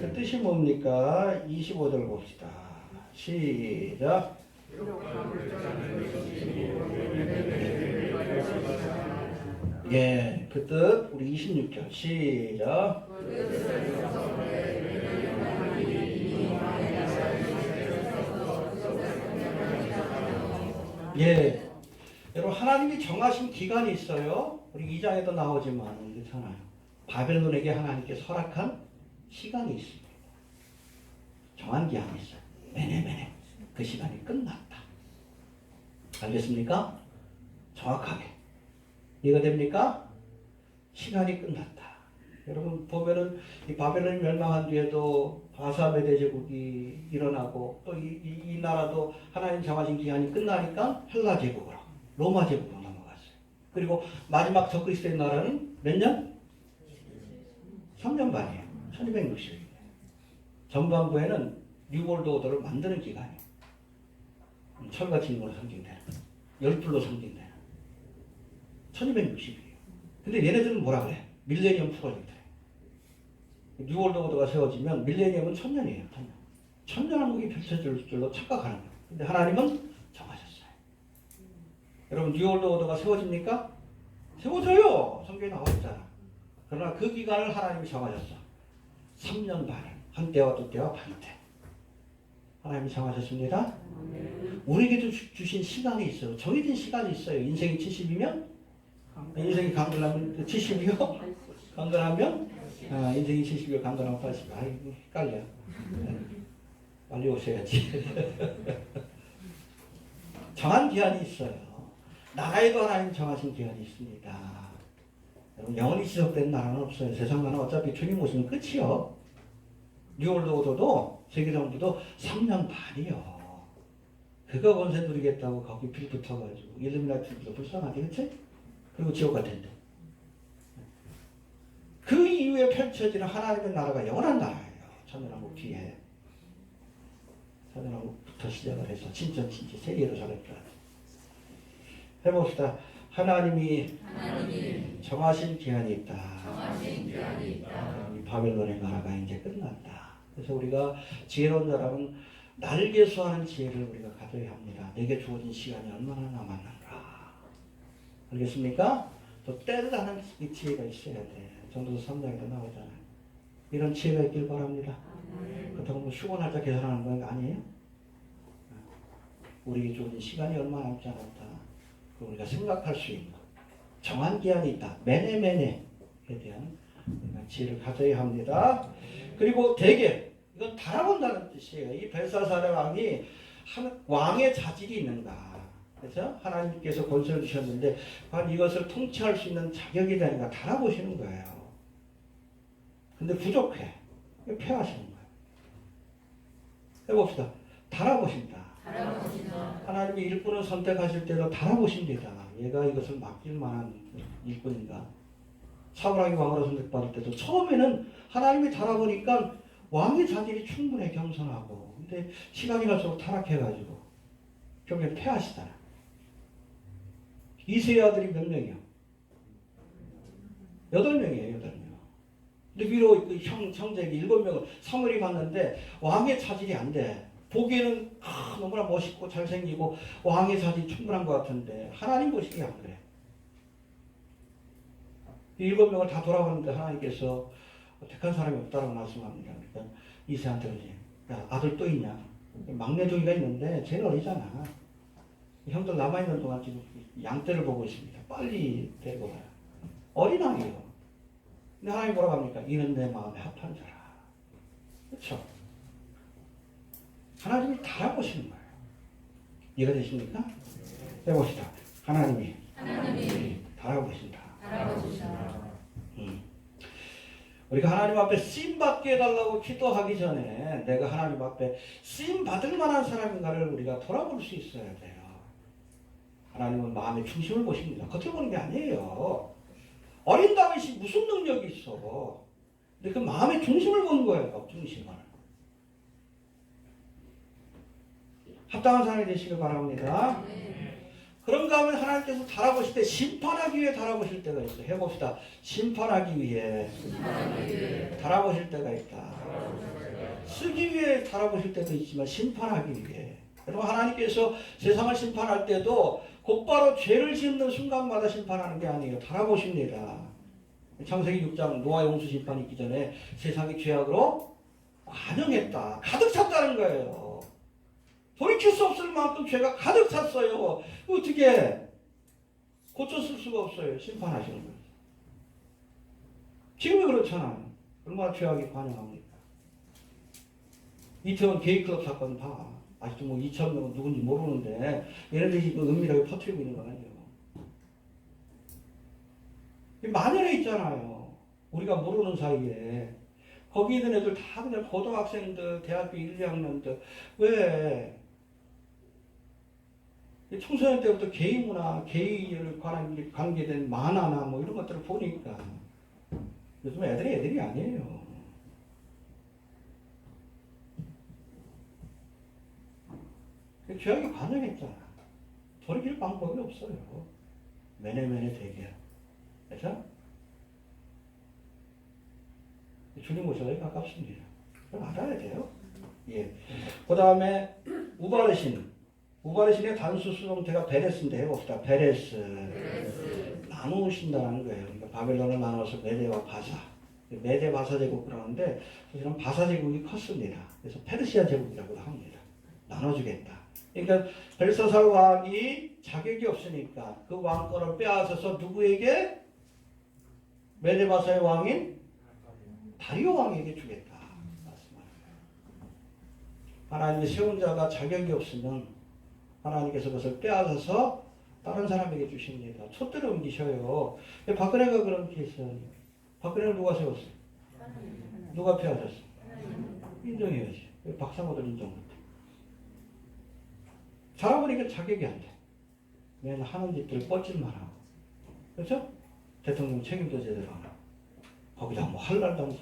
그 뜻이 뭡니까? 25절 봅시다. 시작. 예, 그 뜻 우리 26절 시작. 예, 여러분 하나님이 정하신 기간이 있어요. 우리 2장에도 나오지만 그렇잖아요. 바벨론에게 하나님께 허락한 시간이 있습니다. 정한 기한이 있어요. 메네 그 시간이 끝났다. 알겠습니까? 정확하게 이해가 됩니까? 시간이 끝났다. 여러분 보면은 이 바벨론이 멸망한 뒤에도 바사메대 제국이 일어나고 또 이 나라도 하나님 정하신 기한이 끝나니까 헬라 제국으로 로마 제국으로 넘어갔어요. 그리고 마지막 적그리스도의 나라는 몇 년? 3년 반이에요. 1260년. 전반부에는 뉴월드 오더를 만드는 기간이에요. 철과 진으로 상징되는, 열불로 상징되는 1260이에요. 근데 얘네들은 뭐라 그래? 밀레니엄 프로젝트래. 뉴월드 오더가 세워지면 밀레니엄은 1000년이에요. 1000년 한국이 펼쳐질 줄로 착각하는 거예요. 근데 하나님은 정하셨어요. 여러분 뉴월드 오더가 세워집니까? 세워져요. 성경에 나와 있잖아. 그러나 그 기간을 하나님이 정하셨어. 3년 반. 한때와 두때와 반때. 하나님이 정하셨습니다. 우리에게도 주신 시간이 있어요. 정해진 시간이 있어요. 인생이 70이면 인생이 강건하면 70이요. 강건하면 인생이 70이요. 강건하면 80. 아이고 헷갈려. 빨리 오셔야지. 정한 기한이 있어요. 나라에도 하나님 정하신 기한이 있습니다. 영원히 지속된 나라는 없어요. 세상 나라는 어차피 주님 오시면 끝이요. 뉴월드 오더도 세계정부도 3년 반이요. 그거 권세 누리겠다고 거기 빌 붙어가지고 일루미나티도 불쌍하지, 그치? 그리고 지옥 갈 텐데. 그 이후에 펼쳐지는 하나님의 나라가 영원한 나라예요. 천년왕국 뒤에. 천년왕국부터 시작을 해서 진짜 새 예루살렘까지. 해봅시다. 하나님이 정하신 기한이 있다. 이 바벨론의 나라가 이제 끝났다. 그래서 우리가 지혜로운 자라면 날개수하는 지혜를 우리가 가져야 합니다. 내게 주어진 시간이 얼마나 남았는가. 알겠습니까? 또 때를 하는 지혜가 있어야 돼. 전도서 3장에도 나오잖아요. 이런 지혜가 있길 바랍니다. 그렇다고 뭐 휴고 날짜 계산하는 건 아니에요? 우리에게 주어진 시간이 얼마 남지 않았다. 우리가 생각할 수 있는 정한 기한이 있다. 매네매네에 대한 지혜를 가져야 합니다. 그리고 대개 이건 달아본다는 뜻이에요. 이 벨사사르 왕이 왕의 자질이 있는가. 그렇죠? 하나님께서 권세를 주셨는데 과연 이것을 통치할 수 있는 자격이 되는가 달아보시는 거예요. 근데 부족해. 패하시는 거예요. 해봅시다. 달아보신다. 하나님이 일꾼을 선택하실 때도 달아보십니다. 얘가 이것을 맡길 만한 일꾼인가. 사울왕이 왕으로 선택받을 때도 처음에는 하나님이 달아보니까 왕의 자질이 충분해 겸손하고. 근데 시간이 갈수록 타락해가지고 결국엔 패하시잖아. 이세의 아들이 몇 명이요? 8명이에요. 8명. 근데 위로 형제에게 7명을 사무엘이 봤는데 왕의 자질이 안 돼. 보기에는 너무나 멋있고 잘생기고 왕의 자질이 충분한 것 같은데 하나님 보시기에 안 그래. 7명을 다 돌아봤는데 하나님께서 택한 사람이 없다라고 말씀합니다. 그러니까 이세한테 그러지. 야, 아들 또 있냐? 막내 조이가 있는데 쟤는 어리잖아. 형들 남아있는 동안 지금 양떼를 보고 있습니다. 빨리 데리고 가라. 어린아이요. 근데 하나님 뭐라고 합니까? 이는 내 마음에 합한 자라. 그렇죠? 하나님이 달아보시는 거예요. 이해가 되십니까? 해봅시다. 하나님이 달아보신다. 우리가 하나님 앞에 쓰임받게 해달라고 기도하기 전에 내가 하나님 앞에 쓰임받을 만한 사람인가를 우리가 돌아볼 수 있어야 돼요. 하나님은 마음의 중심을 보십니다. 겉을 보는 게 아니에요. 어린 다윗이 무슨 능력이 있어. 근데 그 마음의 중심을 보는 거예요. 중심을. 합당한 사람이 되시길 바랍니다. 그런가 하면 하나님께서 달아보실 때 심판하기 위해 달아보실 때가 있어요. 해봅시다. 심판하기 위해 달아보실 때가 있다. 쓰기 위해 달아보실 때도 있지만 심판하기 위해. 여러분 하나님께서 세상을 심판할 때도 곧바로 죄를 짓는 순간마다 심판하는 게 아니에요. 달아보십니다. 창세기 6장 노아 용수 심판이 있기 전에 세상이 죄악으로 관영했다. 가득 찼다는 거예요. 돌이킬 수 없을 만큼 죄가 가득 찼어요. 어떻게 고쳤을 수가 없어요. 심판하시는 거예요. 지금이 그렇잖아요. 얼마나 죄악이 관영합니까? 이태원 게이클럽 사건 봐. 아직도 뭐 2,000명은 누군지 모르는데 얘네들이 은밀하게 퍼뜨리고 있는 거 아니에요. 만연해 있잖아요. 우리가 모르는 사이에. 거기 있는 애들 다 그냥 고등학생들, 대학교 1, 2학년들. 왜? 청소년 때부터 게이 문화, 게이를 관계된 만화나 뭐 이런 것들을 보니까 요즘 애들이 아니에요. 죄악이 관영했잖아. 돌이킬 방법이 없어요. 매네매네 대결. 그렇죠? 주님 오셔서 가깝습니다. 그걸 알아야 돼요. 예. 그 다음에 우바르신의 단수 수동태가 베레스인데 해봅시다. 베레스. 나누신다는 거예요. 그러니까 바벨론을 나눠서 메대와 바사. 메대 바사 제국 그러는데 사실은 바사 제국이 컸습니다. 그래서 페르시아 제국이라고 합니다. 나눠주겠다. 그러니까 벨사살 왕이 자격이 없으니까 그 왕권을 빼앗아서 누구에게? 메대 바사의 왕인 다리오 왕에게 주겠다. 하나님의 세운 자가 자격이 없으면 하나님께서 그것을 빼앗아서 다른 사람에게 주십니다. 촛대를 옮기셔요. 박근혜가 그런 케이스예요. 박근혜를 누가 세웠어요? 누가 빼앗았어요? 인정해야지. 박사모들 인정 못해. 살아보니까 자격이 안 돼. 맨 하는 짓들 뻗질만 하고. 그렇죠? 대통령 책임도 제대로 안 하고 거기다 뭐 할랄도 안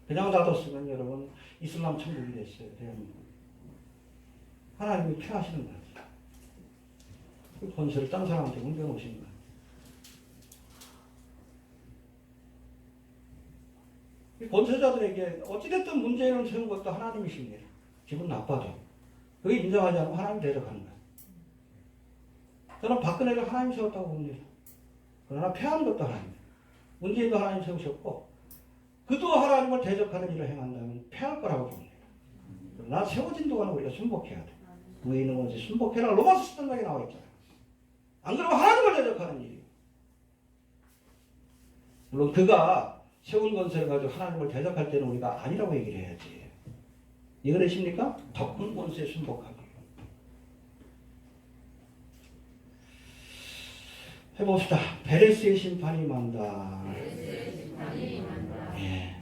그냥 놔뒀으면 여러분 이슬람 천국이 됐어요. 대한민국. 하나님이 피하시는 거예요. 그 권세를 딴 사람한테 옮겨놓으신 거예요. 이 권세자들에게 어찌됐든 문제를 세운 것도 하나님이십니다. 기분 나빠도. 그게 인정하지 않으면 하나님 대적하는 거예요. 저는 박근혜를 하나님 세웠다고 봅니다. 그러나 패한 것도 하나님. 문재인도 하나님 세우셨고 그도 하나님을 대적하는 일을 행한다면 패할 거라고 봅니다. 그러나 세워진 동안 우리가 순복해야 돼. 위에 있는 것이 순복해라. 로마서 10장에 나와 있잖아요. 안 그러면 하나님을 대적하는 일이에요. 물론 그가 세운 권세를 가지고 하나님을 대적할 때는 우리가 아니라고 얘기를 해야지. 이해되십니까? 더 큰 권세에 순복하기. 해봅시다. 베레스의 심판이 임한다. 예.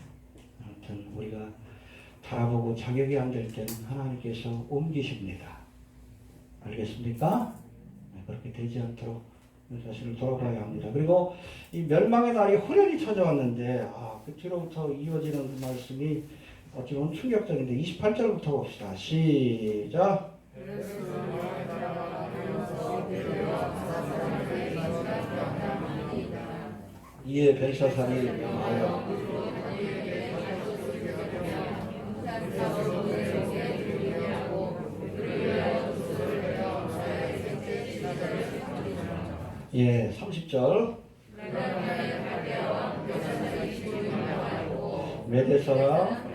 아무튼 우리가 바라보고 자격이 안 될 때는 하나님께서 옮기십니다. 알겠습니까? 네, 그렇게 되지 않도록 자신을 돌아봐야 합니다. 그리고 이 멸망의 날이 호련히 찾아왔는데 그 뒤로부터 이어지는 말씀이 어찌 보면 충격적인데 28절부터 봅시다. 시작. 이에 벨사살이 명하여 예, 30절 메대 사람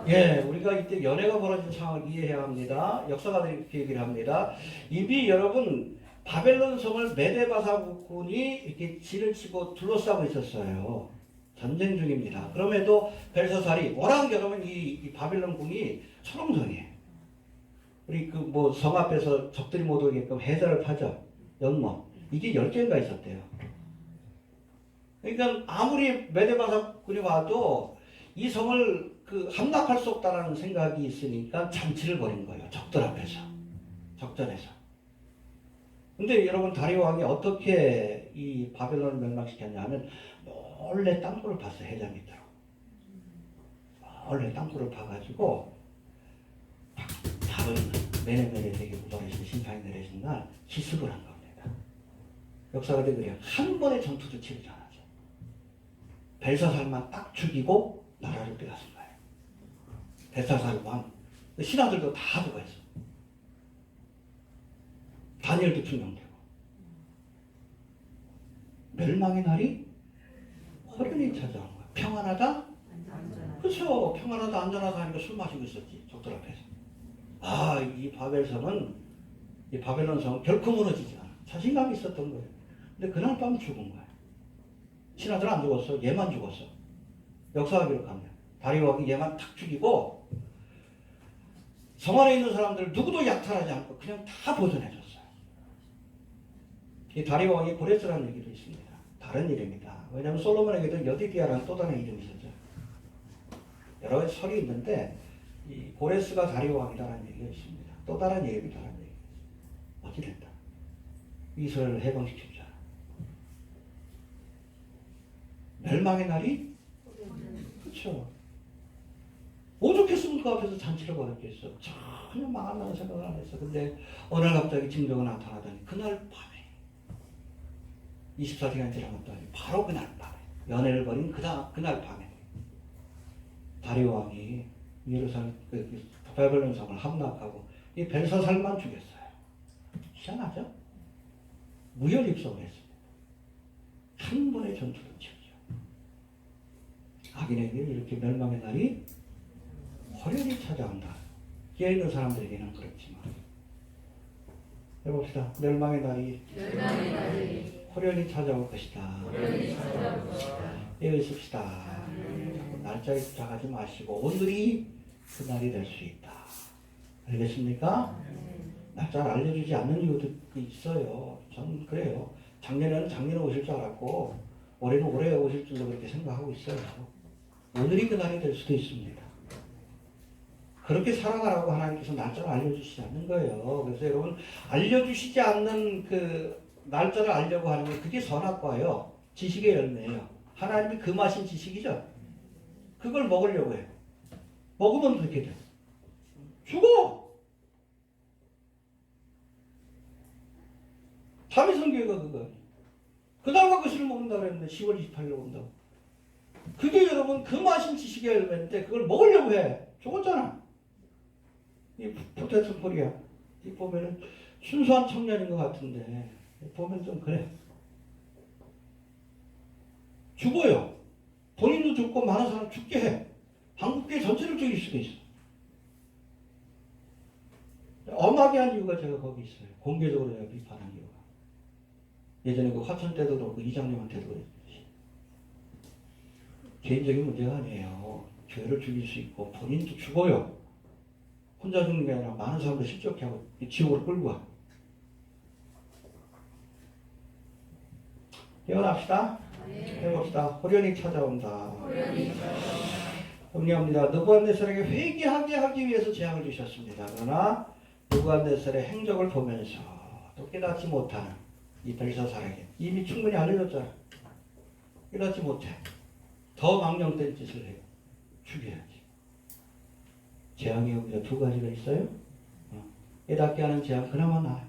예, 우리가 이때 연애가 벌어진 상황을 이해해야 합니다. 역사가 이렇게 얘기를 합니다. 이미 여러분 바벨론 성을 메데바사군이 이렇게 질을 치고 둘러싸고 있었어요. 전쟁 중입니다. 그럼에도 벨사살이 워낙 여러분 이 바벨론 궁이 초롱성이에요. 우리 그 뭐 성 앞에서 적들이 못 오게끔 해자를 파죠. 연못. 이게 10개가 있었대요. 그러니까 아무리 메데바사군이 와도 이 성을 함락할 수 없다라는 생각이 있으니까 잔치를 벌인 거예요. 적들 앞에서. 적전에서. 근데 여러분 다리오 왕이 어떻게 이 바벨론을 멸망시켰냐 하면 몰래 땅굴을 팠어요. 해자 밑으로. 몰래 땅굴을 파가지고 다른 메네메네에게 우발하신 심판이 내려진 날 기습을 한 겁니다. 역사가 되그래요. 한 번의 전투도 치르지 않았죠. 벨사살만 딱 죽이고 나라를 빼앗은 거예요. 벨사살 왕. 신하들도 다 들어가있어. 다니엘도 투명되고. 멸망의 날이 호련히 찾아온 거야. 평안하다? 그렇죠. 평안하다, 안전하다 하니까 술 마시고 있었지. 적들 앞에서. 이 바벨성은, 이 바벨론 성은 결코 무너지지 않아. 자신감이 있었던 거예요. 근데 그날 밤 죽은 거야. 신하들 안 죽었어. 얘만 죽었어. 역사가 기록합니다. 다리오 왕이 얘만 탁 죽이고 성 안에 있는 사람들 누구도 약탈하지 않고 그냥 다 보존해줬어요. 이 다리오 왕이 고레스라는 얘기도 있습니다. 다른 이름이다. 왜냐하면 솔로몬에게도 여디디아라는 또 다른 이름이 있었죠. 여러 가지 설이 있는데 이 고레스가 다리오 왕이라는 얘기가 있습니다. 또 다른 이름이다라는 얘기가 있습니다. 어찌됐다. 이스라엘을 해방시켰잖아. 멸망의 날이 그렇죠. 오죽했으면 그 앞에서 잔치를 벌였겠어. 전혀 망한다는 생각을 안 했어. 근데 어느 날 갑자기 징조가 나타나더니 그날 밤에 24시간 지나갔더니 바로 그날 밤에 연애를 벌인 그날 밤에 다리오 왕이 예루살렘 바벨론 성을 함락하고 이 벨사살만 죽였어요. 희한하죠? 무혈입성을 했습니다. 한 번의 전투도 치르죠. 악인에게 이렇게 멸망의 날이 호련히 찾아온다. 깨어 있는 사람들에게는 그렇지만 해봅시다. 멸망의 날이 호련히 찾아올 것이다. 깨어있읍시다. 날짜에 집착하지 마시고 오늘이 그 날이 될 수 있다. 알겠습니까? 날짜를 알려주지 않는 이유도 있어요. 저는 그래요. 작년에는 작년에 오실 줄 알았고 올해는 올해 오실 줄로 그렇게 생각하고 있어요. 오늘이 그 날이 될 수도 있습니다. 그렇게 살아가라고 하나님께서 날짜를 알려주시지 않는 거예요. 그래서 여러분 알려주시지 않는 그 날짜를 알려고 하는 게 그게 선악과예요. 지식의 열매예요. 하나님이 금하신 지식이죠. 그걸 먹으려고 해요. 먹으면 어떻게 돼? 죽어! 참이성교회가 그거. 그 다음에 그 술을 먹는다고 그랬는데 10월 28일 온다고. 그게 여러분 금하신 지식의 열매인데 그걸 먹으려고 해. 죽었잖아. 이 포테토 코리아. 이 보면은 순수한 청년인 것 같은데 보면 좀 그래. 죽어요. 본인도 죽고 많은 사람 죽게 해. 한국교회 전체를 죽일 수도 있어. 엄하게 한 이유가 제가 거기 있어요. 공개적으로 제가 비판한 이유가. 예전에 그 화천 때도 그렇고 이장님한테도 그랬지. 개인적인 문제가 아니에요. 교회를 죽일 수 있고 본인도 죽어요. 혼자 죽는 게 아니라 많은 사람들 실족해 하고 지옥으로 끌고 와. 깨어납시다. 해봅시다. 호련히 찾아온다. 정리합니다. 느부갓네살에게 회개하게 하기 위해서 재앙을 주셨습니다. 그러나 느부갓네살의 행적을 보면서 또 깨닫지 못하는 이 벨사살에게 이미 충분히 알려졌잖아. 깨닫지 못해. 더 망령된 짓을 해요. 죽여야지. 재앙이 여기서 두 가지가 있어요. 깨닫게 하는 재앙 그나마 나아요.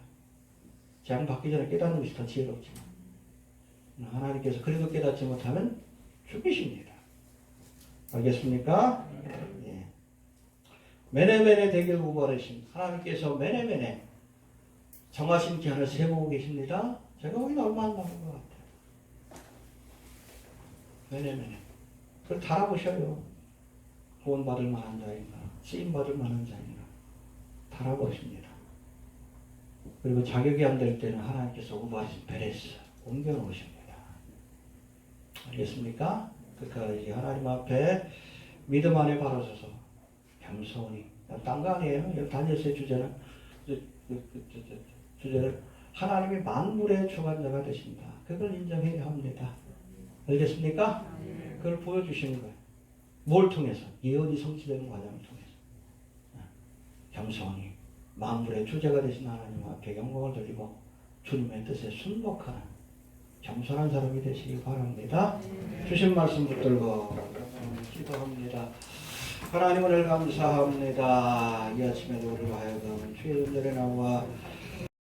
재앙 받기 전에 깨닫는 것이 더 지혜롭지만 하나님께서 그래도 깨닫지 못하면 죽이십니다. 알겠습니까? 예. 메네메네 되길 구하신 하나님께서 메네메네 정하신 기한을 세우고 계십니다. 제가 보기엔 얼마 안 남은 것 같아요. 메네메네. 그걸 달아보셔요. 구원받을 만한 자인가, 쓰임받을 만한 자인가 달아보십니다. 그리고 자격이 안 될 때는 하나님께서 우바하신 베레스 옮겨놓으십니다. 알겠습니까? 끝까지 하나님 앞에 믿음 안에 바로 서서 겸손히 딴 거 아니에요. 여기 다니엘서의 주제는 주제를 하나님이 만물의 주관자가 되신다. 그걸 인정해야 합니다. 알겠습니까? 그걸 보여주시는 거예요. 뭘 통해서? 예언이 성취되는 과정을 통해서. 겸손히 만물의 주제가 되신 하나님 앞에 영광을 돌리고 주님의 뜻에 순복하는 겸손한 사람이 되시기 바랍니다. 주신 말씀 붙들고 기도합니다. 하나님 은혜를 감사합니다. 이 아침에도 우리로 하여금 주의 존재에 나와